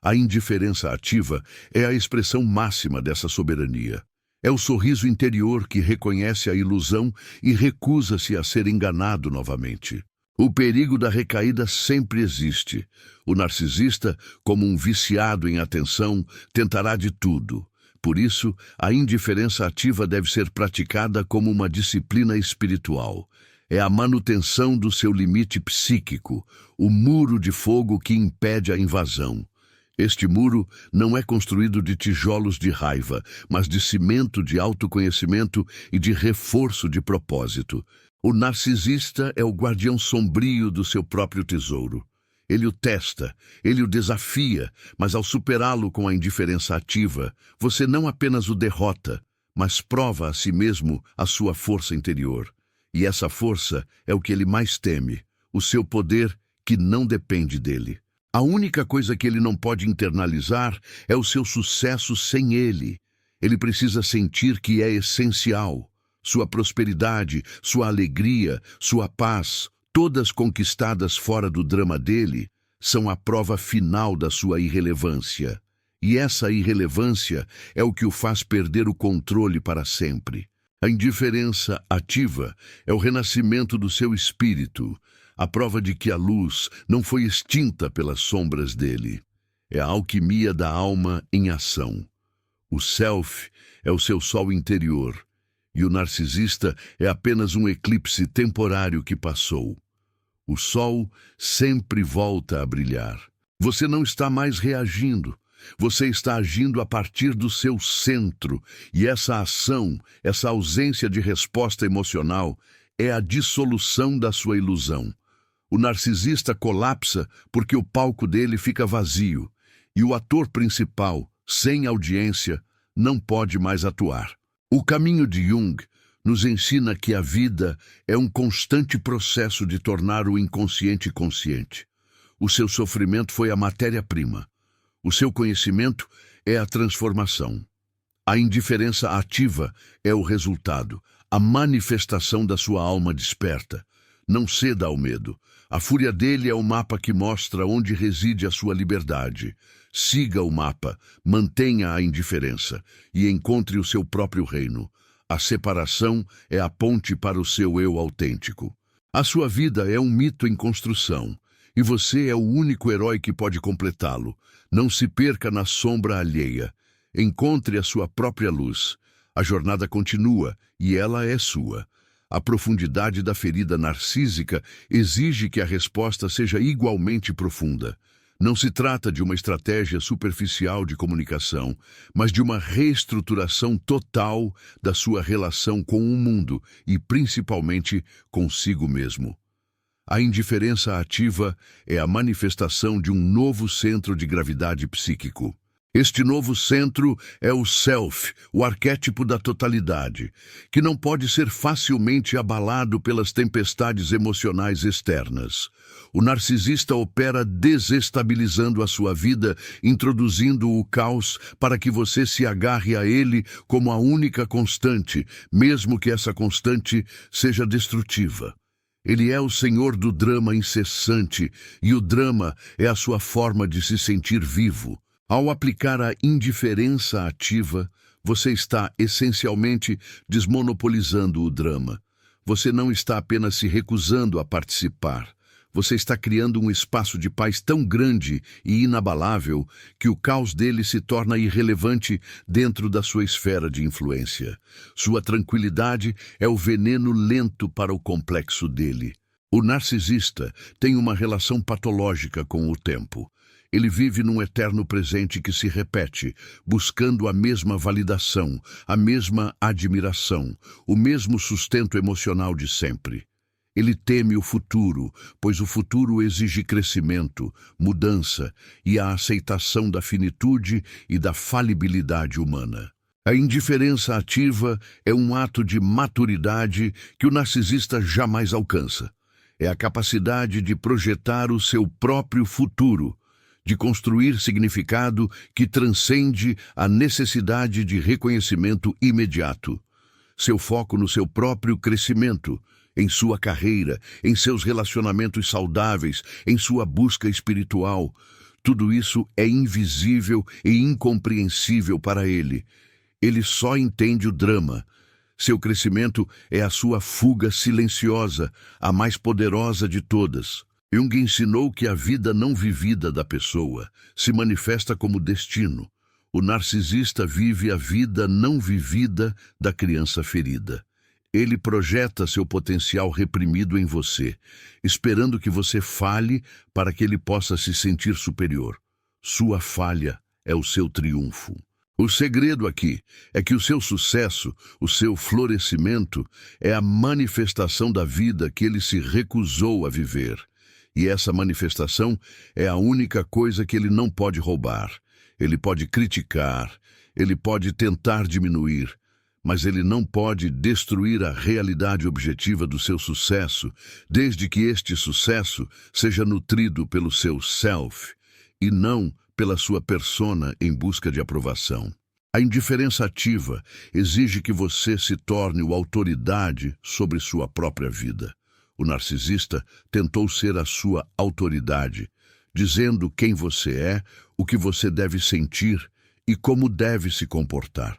A indiferença ativa é a expressão máxima dessa soberania. É o sorriso interior que reconhece a ilusão e recusa-se a ser enganado novamente. O perigo da recaída sempre existe. O narcisista, como um viciado em atenção, tentará de tudo. Por isso, a indiferença ativa deve ser praticada como uma disciplina espiritual. É a manutenção do seu limite psíquico, o muro de fogo que impede a invasão. Este muro não é construído de tijolos de raiva, mas de cimento de autoconhecimento e de reforço de propósito. O narcisista é o guardião sombrio do seu próprio tesouro. Ele o testa, ele o desafia, mas ao superá-lo com a indiferença ativa, você não apenas o derrota, mas prova a si mesmo a sua força interior. E essa força é o que ele mais teme, o seu poder que não depende dele. A única coisa que ele não pode internalizar é o seu sucesso sem ele. Ele precisa sentir que é essencial. Sua prosperidade, sua alegria, sua paz, todas conquistadas fora do drama dele, são a prova final da sua irrelevância. E essa irrelevância é o que o faz perder o controle para sempre. A indiferença ativa é o renascimento do seu espírito, a prova de que a luz não foi extinta pelas sombras dele. É a alquimia da alma em ação. O self é o seu sol interior, e o narcisista é apenas um eclipse temporário que passou. O sol sempre volta a brilhar. Você não está mais reagindo. Você está agindo a partir do seu centro, e essa ação, essa ausência de resposta emocional, é a dissolução da sua ilusão. O narcisista colapsa porque o palco dele fica vazio, e o ator principal, sem audiência, não pode mais atuar. O caminho de Jung nos ensina que a vida é um constante processo de tornar o inconsciente consciente. O seu sofrimento foi a matéria-prima. O seu conhecimento é a transformação. A indiferença ativa é o resultado, a manifestação da sua alma desperta. Não ceda ao medo. A fúria dele é o mapa que mostra onde reside a sua liberdade. Siga o mapa, mantenha a indiferença e encontre o seu próprio reino. A separação é a ponte para o seu eu autêntico. A sua vida é um mito em construção, e você é o único herói que pode completá-lo. Não se perca na sombra alheia. Encontre a sua própria luz. A jornada continua, e ela é sua. A profundidade da ferida narcísica exige que a resposta seja igualmente profunda. Não se trata de uma estratégia superficial de comunicação, mas de uma reestruturação total da sua relação com o mundo e, principalmente, consigo mesmo. A indiferença ativa é a manifestação de um novo centro de gravidade psíquico. Este novo centro é o self, o arquétipo da totalidade, que não pode ser facilmente abalado pelas tempestades emocionais externas. O narcisista opera desestabilizando a sua vida, introduzindo o caos para que você se agarre a ele como a única constante, mesmo que essa constante seja destrutiva. Ele é o senhor do drama incessante, e o drama é a sua forma de se sentir vivo. Ao aplicar a indiferença ativa, você está essencialmente desmonopolizando o drama. Você não está apenas se recusando a participar. Você está criando um espaço de paz tão grande e inabalável que o caos dele se torna irrelevante dentro da sua esfera de influência. Sua tranquilidade é o veneno lento para o complexo dele. O narcisista tem uma relação patológica com o tempo. Ele vive num eterno presente que se repete, buscando a mesma validação, a mesma admiração, o mesmo sustento emocional de sempre. Ele teme o futuro, pois o futuro exige crescimento, mudança e a aceitação da finitude e da falibilidade humana. A indiferença ativa é um ato de maturidade que o narcisista jamais alcança. É a capacidade de projetar o seu próprio futuro, de construir significado que transcende a necessidade de reconhecimento imediato. Seu foco no seu próprio crescimento, em sua carreira, em seus relacionamentos saudáveis, em sua busca espiritual. Tudo isso é invisível e incompreensível para ele. Ele só entende o drama. Seu crescimento é a sua fuga silenciosa, a mais poderosa de todas. Jung ensinou que a vida não vivida da pessoa se manifesta como destino. O narcisista vive a vida não vivida da criança ferida. Ele projeta seu potencial reprimido em você, esperando que você falhe para que ele possa se sentir superior. Sua falha é o seu triunfo. O segredo aqui é que o seu sucesso, o seu florescimento, é a manifestação da vida que ele se recusou a viver. E essa manifestação é a única coisa que ele não pode roubar. Ele pode criticar, ele pode tentar diminuir, mas ele não pode destruir a realidade objetiva do seu sucesso, desde que este sucesso seja nutrido pelo seu self e não pela sua persona em busca de aprovação. A indiferença ativa exige que você se torne a autoridade sobre sua própria vida. O narcisista tentou ser a sua autoridade, dizendo quem você é, o que você deve sentir e como deve se comportar.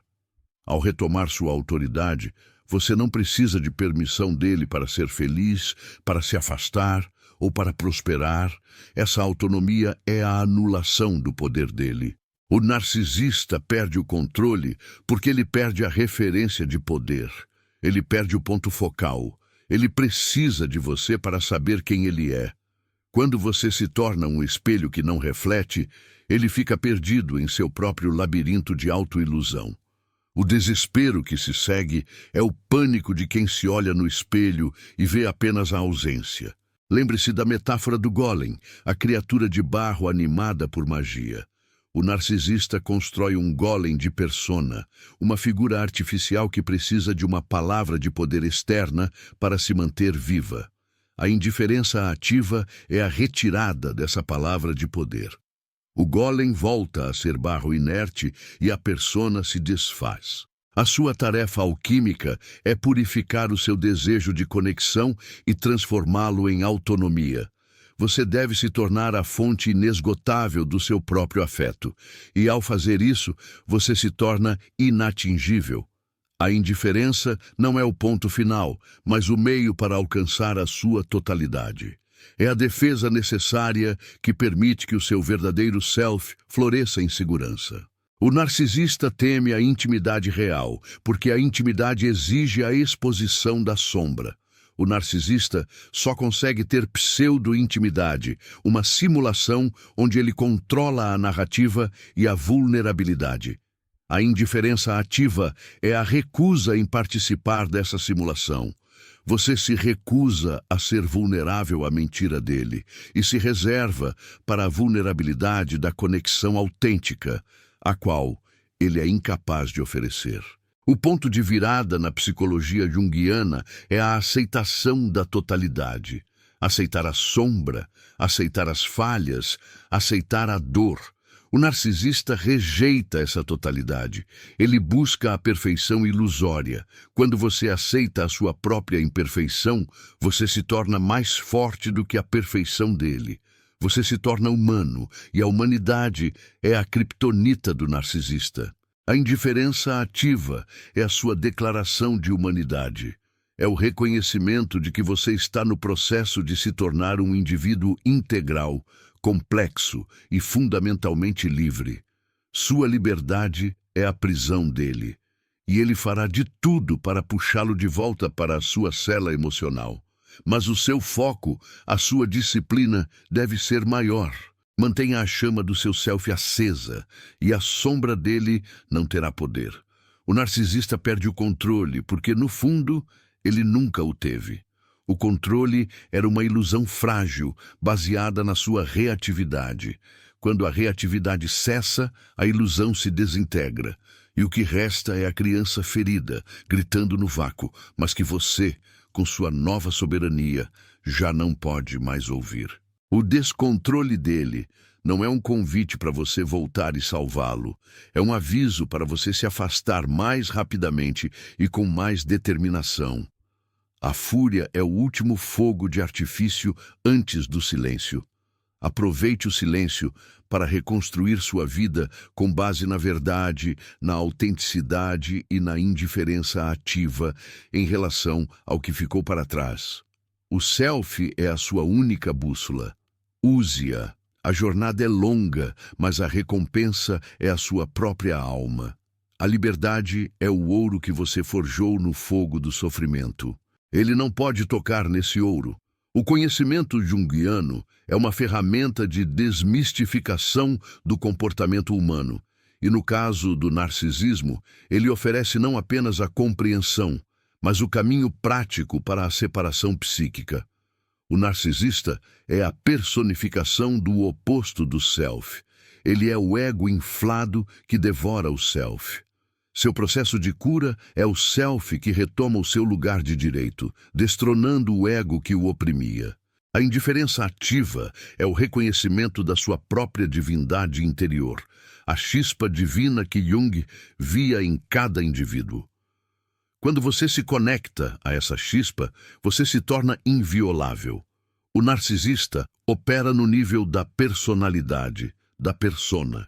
Ao retomar sua autoridade, você não precisa de permissão dele para ser feliz, para se afastar ou para prosperar. Essa autonomia é a anulação do poder dele. O narcisista perde o controle porque ele perde a referência de poder. Ele perde o ponto focal. Ele precisa de você para saber quem ele é. Quando você se torna um espelho que não reflete, ele fica perdido em seu próprio labirinto de autoilusão. O desespero que se segue é o pânico de quem se olha no espelho e vê apenas a ausência. Lembre-se da metáfora do golem, a criatura de barro animada por magia. O narcisista constrói um golem de persona, uma figura artificial que precisa de uma palavra de poder externa para se manter viva. A indiferença ativa é a retirada dessa palavra de poder. O golem volta a ser barro inerte e a persona se desfaz. A sua tarefa alquímica é purificar o seu desejo de conexão e transformá-lo em autonomia. Você deve se tornar a fonte inesgotável do seu próprio afeto. E ao fazer isso, você se torna inatingível. A indiferença não é o ponto final, mas o meio para alcançar a sua totalidade. É a defesa necessária que permite que o seu verdadeiro self floresça em segurança. O narcisista teme a intimidade real, porque a intimidade exige a exposição da sombra. O narcisista só consegue ter pseudo-intimidade, uma simulação onde ele controla a narrativa e a vulnerabilidade. A indiferença ativa é a recusa em participar dessa simulação. Você se recusa a ser vulnerável à mentira dele e se reserva para a vulnerabilidade da conexão autêntica, a qual ele é incapaz de oferecer. O ponto de virada na psicologia junguiana é a aceitação da totalidade. Aceitar a sombra, aceitar as falhas, aceitar a dor. O narcisista rejeita essa totalidade. Ele busca a perfeição ilusória. Quando você aceita a sua própria imperfeição, você se torna mais forte do que a perfeição dele. Você se torna humano, e a humanidade é a criptonita do narcisista. A indiferença ativa é a sua declaração de humanidade. É o reconhecimento de que você está no processo de se tornar um indivíduo integral, complexo e fundamentalmente livre. Sua liberdade é a prisão dele, e ele fará de tudo para puxá-lo de volta para a sua cela emocional. Mas o seu foco, a sua disciplina, deve ser maior. Mantenha a chama do seu self acesa, e a sombra dele não terá poder. O narcisista perde o controle, porque, no fundo, ele nunca o teve. O controle era uma ilusão frágil, baseada na sua reatividade. Quando a reatividade cessa, a ilusão se desintegra, e o que resta é a criança ferida, gritando no vácuo, mas que você, com sua nova soberania, já não pode mais ouvir. O descontrole dele não é um convite para você voltar e salvá-lo. É um aviso para você se afastar mais rapidamente e com mais determinação. A fúria é o último fogo de artifício antes do silêncio. Aproveite o silêncio para reconstruir sua vida com base na verdade, na autenticidade e na indiferença ativa em relação ao que ficou para trás. O self é a sua única bússola. Use-a. A jornada é longa, mas a recompensa é a sua própria alma. A liberdade é o ouro que você forjou no fogo do sofrimento. Ele não pode tocar nesse ouro. O conhecimento junguiano é uma ferramenta de desmistificação do comportamento humano. E no caso do narcisismo, ele oferece não apenas a compreensão, mas o caminho prático para a separação psíquica. O narcisista é a personificação do oposto do self. Ele é o ego inflado que devora o self. Seu processo de cura é o self que retoma o seu lugar de direito, destronando o ego que o oprimia. A indiferença ativa é o reconhecimento da sua própria divindade interior, a chispa divina que Jung via em cada indivíduo. Quando você se conecta a essa chispa, você se torna inviolável. O narcisista opera no nível da personalidade, da persona.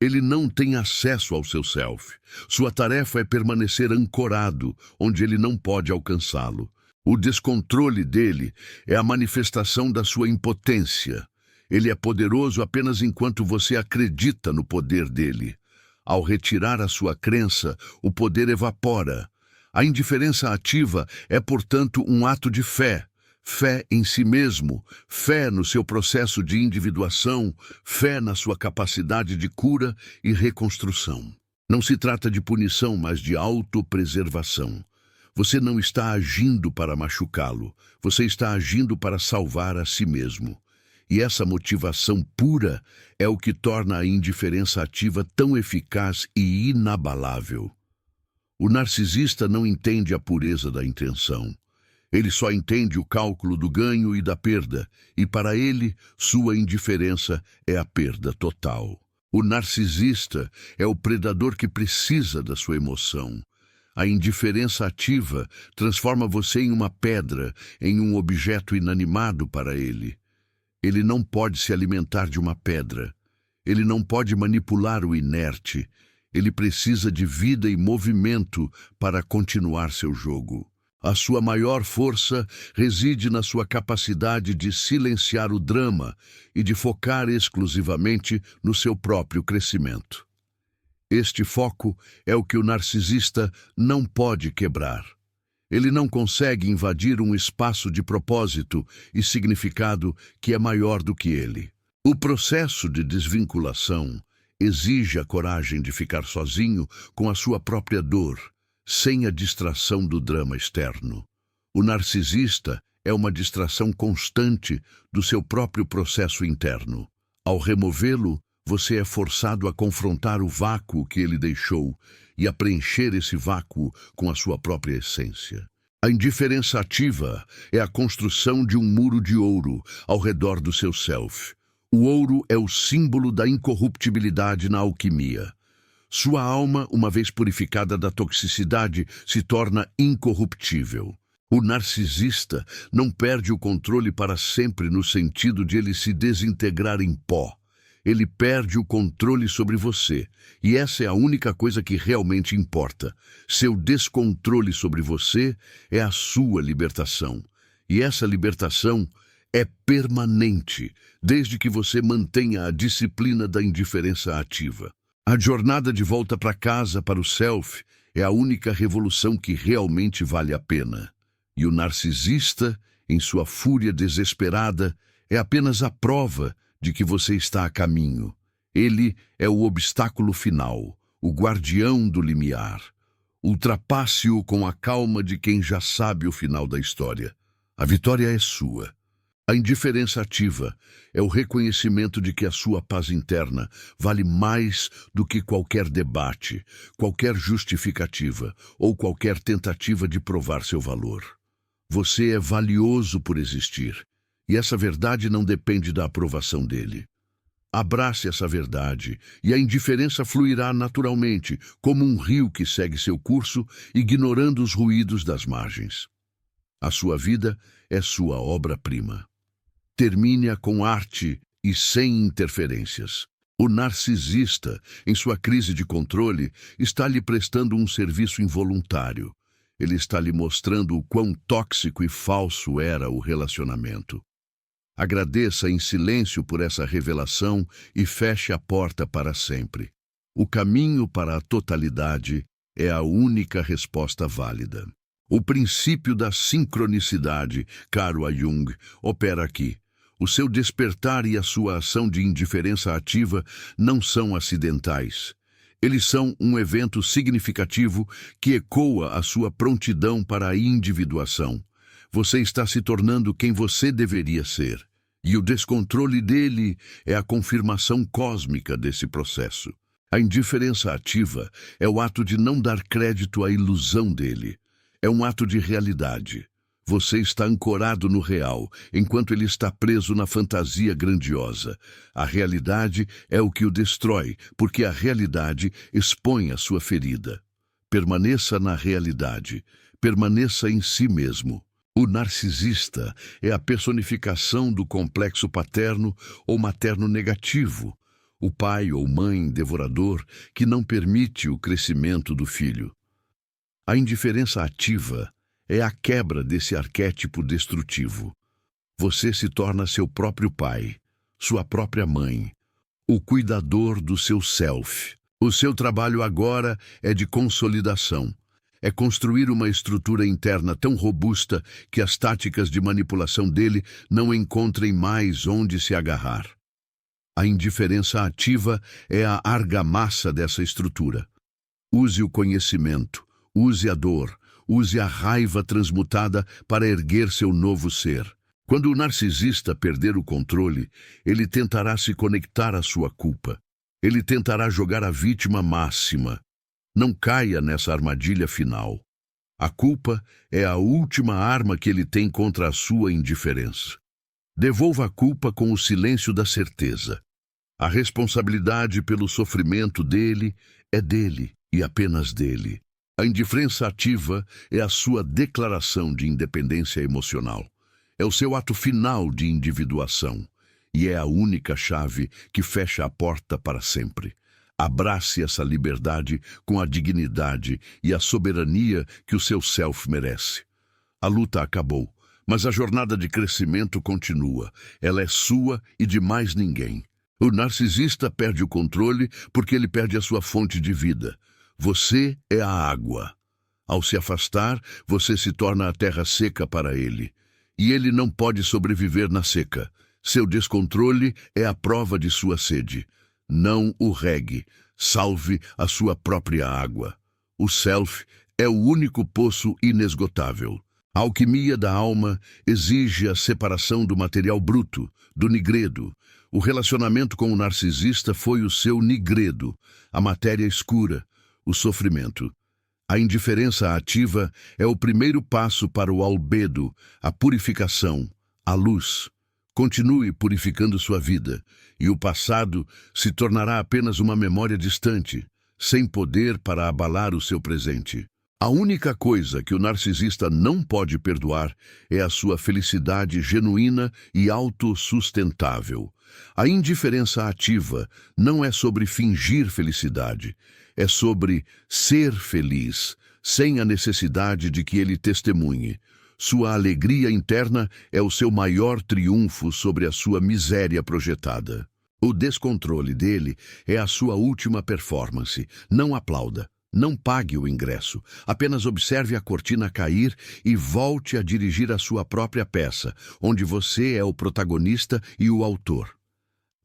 Ele não tem acesso ao seu self. Sua tarefa é permanecer ancorado, onde ele não pode alcançá-lo. O descontrole dele é a manifestação da sua impotência. Ele é poderoso apenas enquanto você acredita no poder dele. Ao retirar a sua crença, o poder evapora. A indiferença ativa é, portanto, um ato de fé. Fé em si mesmo, fé no seu processo de individuação, fé na sua capacidade de cura e reconstrução. Não se trata de punição, mas de autopreservação. Você não está agindo para machucá-lo, você está agindo para salvar a si mesmo. E essa motivação pura é o que torna a indiferença ativa tão eficaz e inabalável. O narcisista não entende a pureza da intenção. Ele só entende o cálculo do ganho e da perda, e para ele, sua indiferença é a perda total. O narcisista é o predador que precisa da sua emoção. A indiferença ativa transforma você em uma pedra, em um objeto inanimado para ele. Ele não pode se alimentar de uma pedra. Ele não pode manipular o inerte. Ele precisa de vida e movimento para continuar seu jogo. A sua maior força reside na sua capacidade de silenciar o drama e de focar exclusivamente no seu próprio crescimento. Este foco é o que o narcisista não pode quebrar. Ele não consegue invadir um espaço de propósito e significado que é maior do que ele. O processo de desvinculação exige a coragem de ficar sozinho com a sua própria dor, sem a distração do drama externo. O narcisista é uma distração constante do seu próprio processo interno. Ao removê-lo, você é forçado a confrontar o vácuo que ele deixou e a preencher esse vácuo com a sua própria essência. A indiferença ativa é a construção de um muro de ouro ao redor do seu self. O ouro é o símbolo da incorruptibilidade na alquimia. Sua alma, uma vez purificada da toxicidade, se torna incorruptível. O narcisista não perde o controle para sempre no sentido de ele se desintegrar em pó. Ele perde o controle sobre você, e essa é a única coisa que realmente importa. Seu descontrole sobre você é a sua libertação. E essa libertação é permanente, desde que você mantenha a disciplina da indiferença ativa. A jornada de volta para casa, para o self, é a única revolução que realmente vale a pena. E o narcisista, em sua fúria desesperada, é apenas a prova de que você está a caminho. Ele é o obstáculo final, o guardião do limiar. Ultrapasse-o com a calma de quem já sabe o final da história. A vitória é sua. A indiferença ativa é o reconhecimento de que a sua paz interna vale mais do que qualquer debate, qualquer justificativa ou qualquer tentativa de provar seu valor. Você é valioso por existir, e essa verdade não depende da aprovação dele. Abrace essa verdade, e a indiferença fluirá naturalmente, como um rio que segue seu curso, ignorando os ruídos das margens. A sua vida é sua obra-prima. Termine-a com arte e sem interferências. O narcisista, em sua crise de controle, está lhe prestando um serviço involuntário. Ele está lhe mostrando o quão tóxico e falso era o relacionamento. Agradeça em silêncio por essa revelação e feche a porta para sempre. O caminho para a totalidade é a única resposta válida. O princípio da sincronicidade, caro a Jung, opera aqui. O seu despertar e a sua ação de indiferença ativa não são acidentais. Eles são um evento significativo que ecoa a sua prontidão para a individuação. você está se tornando quem você deveria ser. E o descontrole dele é a confirmação cósmica desse processo. A indiferença ativa é o ato de não dar crédito à ilusão dele. É um ato de realidade. Você está ancorado no real, enquanto ele está preso na fantasia grandiosa. A realidade é o que o destrói, porque a realidade expõe a sua ferida. Permaneça na realidade. Permaneça em si mesmo. O narcisista é a personificação do complexo paterno ou materno negativo, o pai ou mãe devorador que não permite o crescimento do filho. A indiferença ativa é a quebra desse arquétipo destrutivo. Você se torna seu próprio pai, sua própria mãe, o cuidador do seu self. O seu trabalho agora é de consolidação. É construir uma estrutura interna tão robusta que as táticas de manipulação dele não encontrem mais onde se agarrar. A indiferença ativa é a argamassa dessa estrutura. Use o conhecimento, use a dor, use a raiva transmutada para erguer seu novo ser. Quando o narcisista perder o controle, ele tentará se conectar à sua culpa. Ele tentará jogar a vítima máxima. Não caia nessa armadilha final. A culpa é a última arma que ele tem contra a sua indiferença. Devolva a culpa com o silêncio da certeza. A responsabilidade pelo sofrimento dele é dele e apenas dele. A indiferença ativa é a sua declaração de independência emocional. É o seu ato final de individuação. E é a única chave que fecha a porta para sempre. Abrace essa liberdade com a dignidade e a soberania que o seu self merece. A luta acabou, mas a jornada de crescimento continua. Ela é sua e de mais ninguém. O narcisista perde o controle porque ele perde a sua fonte de vida. Você é a água. Ao se afastar, você se torna a terra seca para ele. E ele não pode sobreviver na seca. Seu descontrole é a prova de sua sede. Não o regue. Salve a sua própria água. O self é o único poço inesgotável. A alquimia da alma exige a separação do material bruto, do nigredo. O relacionamento com o narcisista foi o seu nigredo, a matéria escura, o sofrimento. A indiferença ativa é o primeiro passo para o albedo, a purificação, a luz. Continue purificando sua vida, e o passado se tornará apenas uma memória distante, sem poder para abalar o seu presente. A única coisa que o narcisista não pode perdoar é a sua felicidade genuína e autossustentável. A indiferença ativa não é sobre fingir felicidade, é sobre ser feliz, sem a necessidade de que ele testemunhe. Sua alegria interna é o seu maior triunfo sobre a sua miséria projetada. O descontrole dele é a sua última performance. Não aplauda, não pague o ingresso. Apenas observe a cortina cair e volte a dirigir a sua própria peça, onde você é o protagonista e o autor.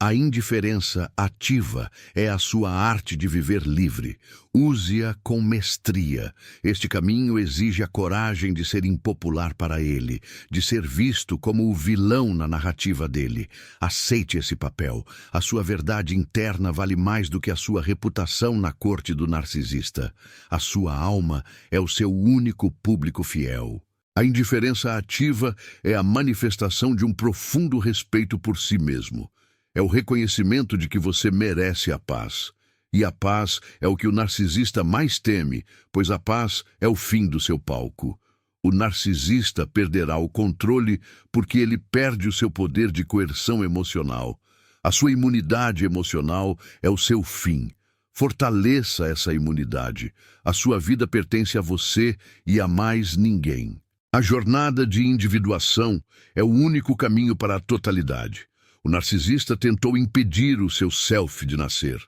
A indiferença ativa é a sua arte de viver livre. Use-a com mestria. Este caminho exige a coragem de ser impopular para ele, de ser visto como o vilão na narrativa dele. Aceite esse papel. A sua verdade interna vale mais do que a sua reputação na corte do narcisista. A sua alma é o seu único público fiel. A indiferença ativa é a manifestação de um profundo respeito por si mesmo. É o reconhecimento de que você merece a paz. E a paz é o que o narcisista mais teme, pois a paz é o fim do seu palco. O narcisista perderá o controle porque ele perde o seu poder de coerção emocional. A sua imunidade emocional é o seu fim. Fortaleça essa imunidade. A sua vida pertence a você e a mais ninguém. A jornada de individuação é o único caminho para a totalidade. O narcisista tentou impedir o seu self de nascer.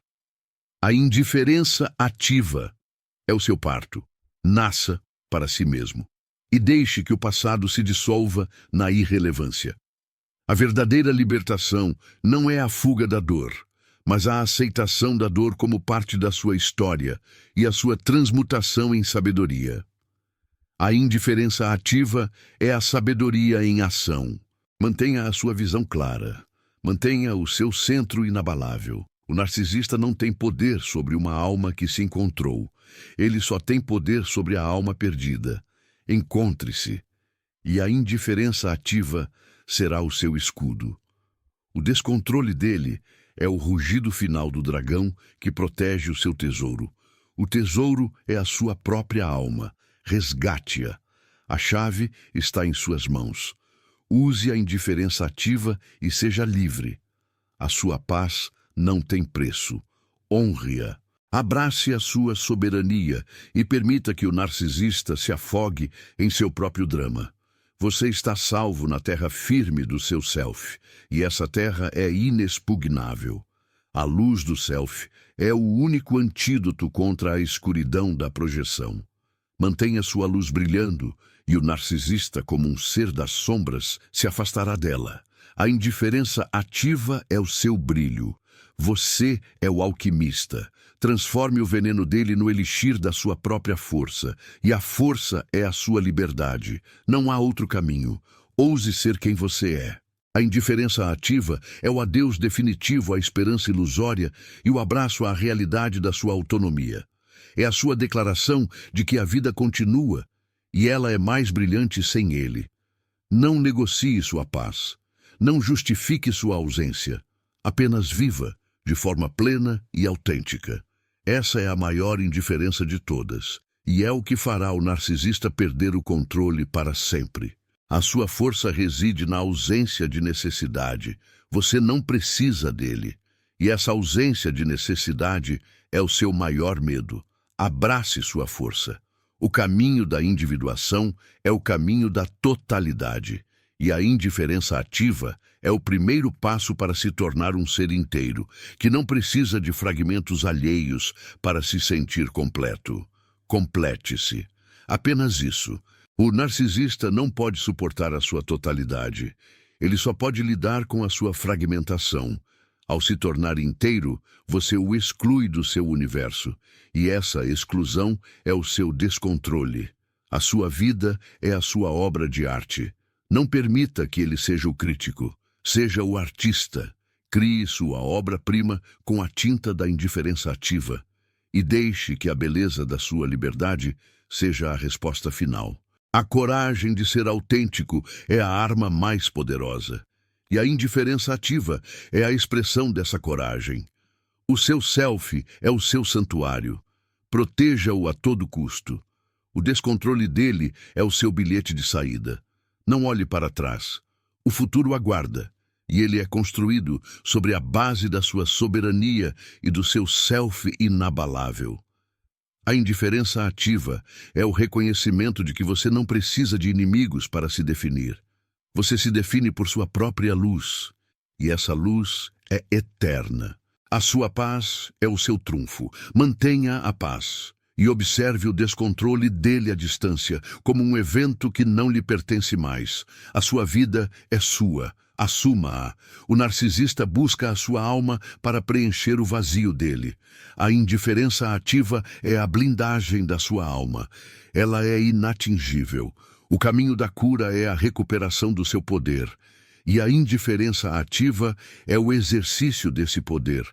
A indiferença ativa é o seu parto. Nasça para si mesmo e deixe que o passado se dissolva na irrelevância. A verdadeira libertação não é a fuga da dor, mas a aceitação da dor como parte da sua história e a sua transmutação em sabedoria. A indiferença ativa é a sabedoria em ação. Mantenha a sua visão clara. Mantenha o seu centro inabalável. O narcisista não tem poder sobre uma alma que se encontrou. Ele só tem poder sobre a alma perdida. Encontre-se, e a indiferença ativa será o seu escudo. O descontrole dele é o rugido final do dragão que protege o seu tesouro. O tesouro é a sua própria alma. Resgate-a. A chave está em suas mãos. Use a indiferença ativa e seja livre. A sua paz não tem preço. Honre-a. Abrace a sua soberania e permita que o narcisista se afogue em seu próprio drama. Você está salvo na terra firme do seu self, e essa terra é inexpugnável. A luz do self é o único antídoto contra a escuridão da projeção. Mantenha sua luz brilhando, e o narcisista, como um ser das sombras, se afastará dela. A indiferença ativa é o seu brilho. Você é o alquimista. Transforme o veneno dele no elixir da sua própria força, e a força é a sua liberdade. Não há outro caminho. Ouse ser quem você é. A indiferença ativa é o adeus definitivo à esperança ilusória e o abraço à realidade da sua autonomia. É a sua declaração de que a vida continua e ela é mais brilhante sem ele. Não negocie sua paz. Não justifique sua ausência. Apenas viva de forma plena e autêntica. Essa é a maior indiferença de todas, e é o que fará o narcisista perder o controle para sempre. A sua força reside na ausência de necessidade. Você não precisa dele. E essa ausência de necessidade é o seu maior medo. Abrace sua força. O caminho da individuação é o caminho da totalidade. E a indiferença ativa é o primeiro passo para se tornar um ser inteiro, que não precisa de fragmentos alheios para se sentir completo. Complete-se. Apenas isso. O narcisista não pode suportar a sua totalidade. Ele só pode lidar com a sua fragmentação. Ao se tornar inteiro, você o exclui do seu universo, e essa exclusão é o seu descontrole. A sua vida é a sua obra de arte. Não permita que ele seja o crítico. Seja o artista. Crie sua obra-prima com a tinta da indiferença ativa e deixe que a beleza da sua liberdade seja a resposta final. A coragem de ser autêntico é a arma mais poderosa. E a indiferença ativa é a expressão dessa coragem. O seu self é o seu santuário. Proteja-o a todo custo. O descontrole dele é o seu bilhete de saída. Não olhe para trás. O futuro aguarda, e ele é construído sobre a base da sua soberania e do seu self inabalável. A indiferença ativa é o reconhecimento de que você não precisa de inimigos para se definir. Você se define por sua própria luz, e essa luz é eterna. A sua paz é o seu trunfo. Mantenha a paz e observe o descontrole dele à distância, como um evento que não lhe pertence mais. A sua vida é sua. Assuma-a. O narcisista busca a sua alma para preencher o vazio dele. A indiferença ativa é a blindagem da sua alma. Ela é inatingível. O caminho da cura é a recuperação do seu poder. E a indiferença ativa é o exercício desse poder.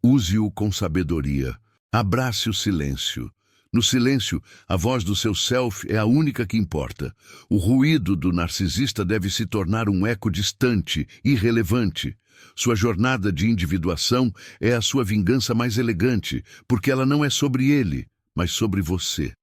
Use-o com sabedoria. Abrace o silêncio. No silêncio, a voz do seu self é a única que importa. O ruído do narcisista deve se tornar um eco distante, irrelevante. Sua jornada de individuação é a sua vingança mais elegante, porque ela não é sobre ele, mas sobre você.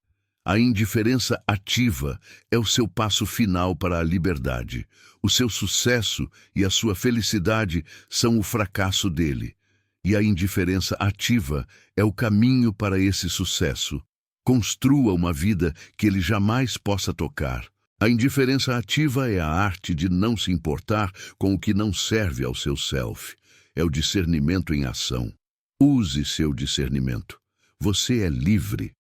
A indiferença ativa é o seu passo final para a liberdade. O seu sucesso e a sua felicidade são o fracasso dele. E a indiferença ativa é o caminho para esse sucesso. Construa uma vida que ele jamais possa tocar. A indiferença ativa é a arte de não se importar com o que não serve ao seu self. É o discernimento em ação. Use seu discernimento. Você é livre.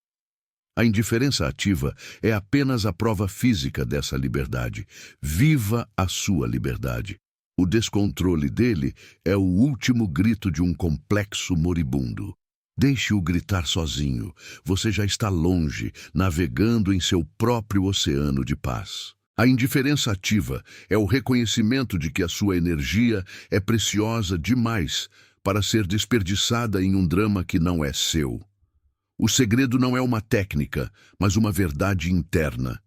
A indiferença ativa é apenas a prova física dessa liberdade. Viva a sua liberdade. O descontrole dele é o último grito de um complexo moribundo. Deixe-o gritar sozinho. Você já está longe, navegando em seu próprio oceano de paz. A indiferença ativa é o reconhecimento de que a sua energia é preciosa demais para ser desperdiçada em um drama que não é seu. O segredo não é uma técnica, mas uma verdade interna.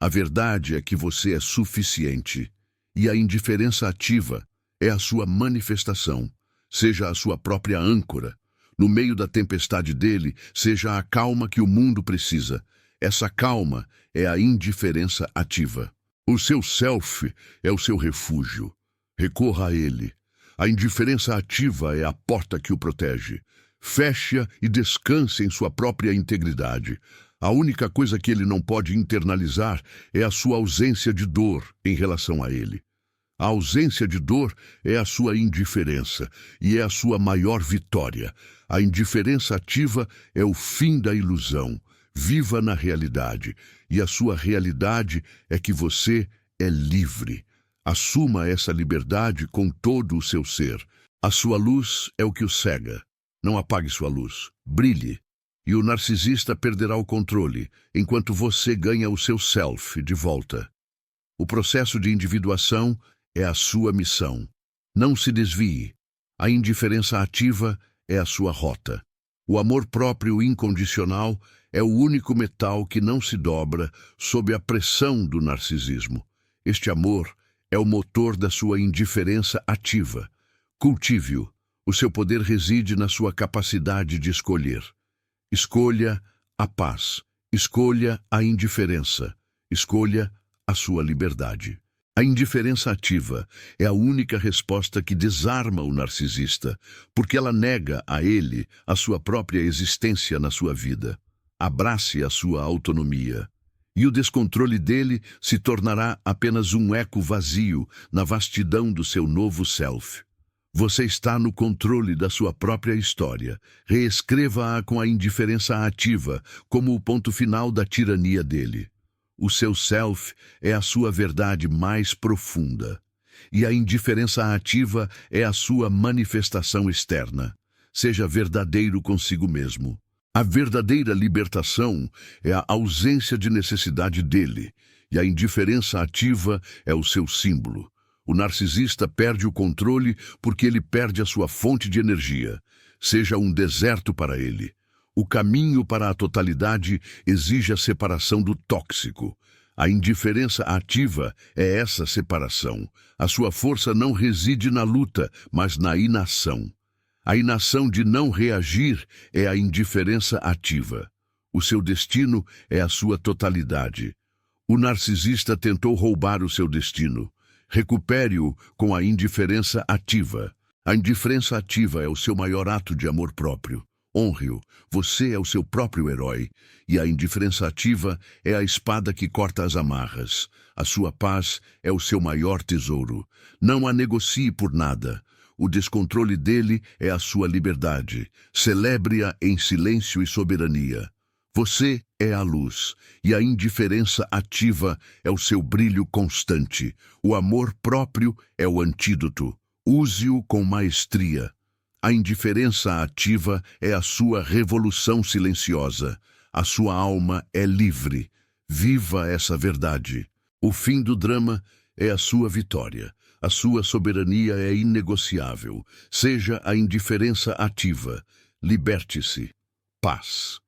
A verdade é que você é suficiente, e a indiferença ativa é a sua manifestação, seja a sua própria âncora. No meio da tempestade dele, seja a calma que o mundo precisa. Essa calma é a indiferença ativa. O seu self é o seu refúgio. Recorra a ele. A indiferença ativa é a porta que o protege. Feche-a e descanse em sua própria integridade. A única coisa que ele não pode internalizar é a sua ausência de dor em relação a ele. A ausência de dor é a sua indiferença e é a sua maior vitória. A indiferença ativa é o fim da ilusão. Viva na realidade, e a sua realidade é que você é livre. Assuma essa liberdade com todo o seu ser. A sua luz é o que o cega. Não apague sua luz. Brilhe. E o narcisista perderá o controle, enquanto você ganha o seu self de volta. O processo de individuação é a sua missão. Não se desvie. A indiferença ativa é a sua rota. O amor próprio incondicional é o único metal que não se dobra sob a pressão do narcisismo. Este amor é o motor da sua indiferença ativa. Cultive-o. O seu poder reside na sua capacidade de escolher. Escolha a paz. Escolha a indiferença. Escolha a sua liberdade. A indiferença ativa é a única resposta que desarma o narcisista, porque ela nega a ele a sua própria existência na sua vida. Abrace a sua autonomia, e o descontrole dele se tornará apenas um eco vazio na vastidão do seu novo self. Você está no controle da sua própria história. Reescreva-a com a indiferença ativa como o ponto final da tirania dele. O seu self é a sua verdade mais profunda, e a indiferença ativa é a sua manifestação externa. Seja verdadeiro consigo mesmo. A verdadeira libertação é a ausência de necessidade dele, e a indiferença ativa é o seu símbolo. O narcisista perde o controle porque ele perde a sua fonte de energia. Seja um deserto para ele. O caminho para a totalidade exige a separação do tóxico. A indiferença ativa é essa separação. A sua força não reside na luta, mas na inação. A inação de não reagir é a indiferença ativa. O seu destino é a sua totalidade. O narcisista tentou roubar o seu destino. Recupere-o com a indiferença ativa. A indiferença ativa é o seu maior ato de amor próprio. Honre-o. Você é o seu próprio herói. E a indiferença ativa é a espada que corta as amarras. A sua paz é o seu maior tesouro. Não a negocie por nada. O descontrole dele é a sua liberdade. Celebre-a em silêncio e soberania. Você é a luz, e a indiferença ativa é o seu brilho constante. O amor próprio é o antídoto. Use-o com maestria. A indiferença ativa é a sua revolução silenciosa. A sua alma é livre. Viva essa verdade. O fim do drama é a sua vitória. A sua soberania é inegociável. Seja a indiferença ativa. Liberte-se. Paz.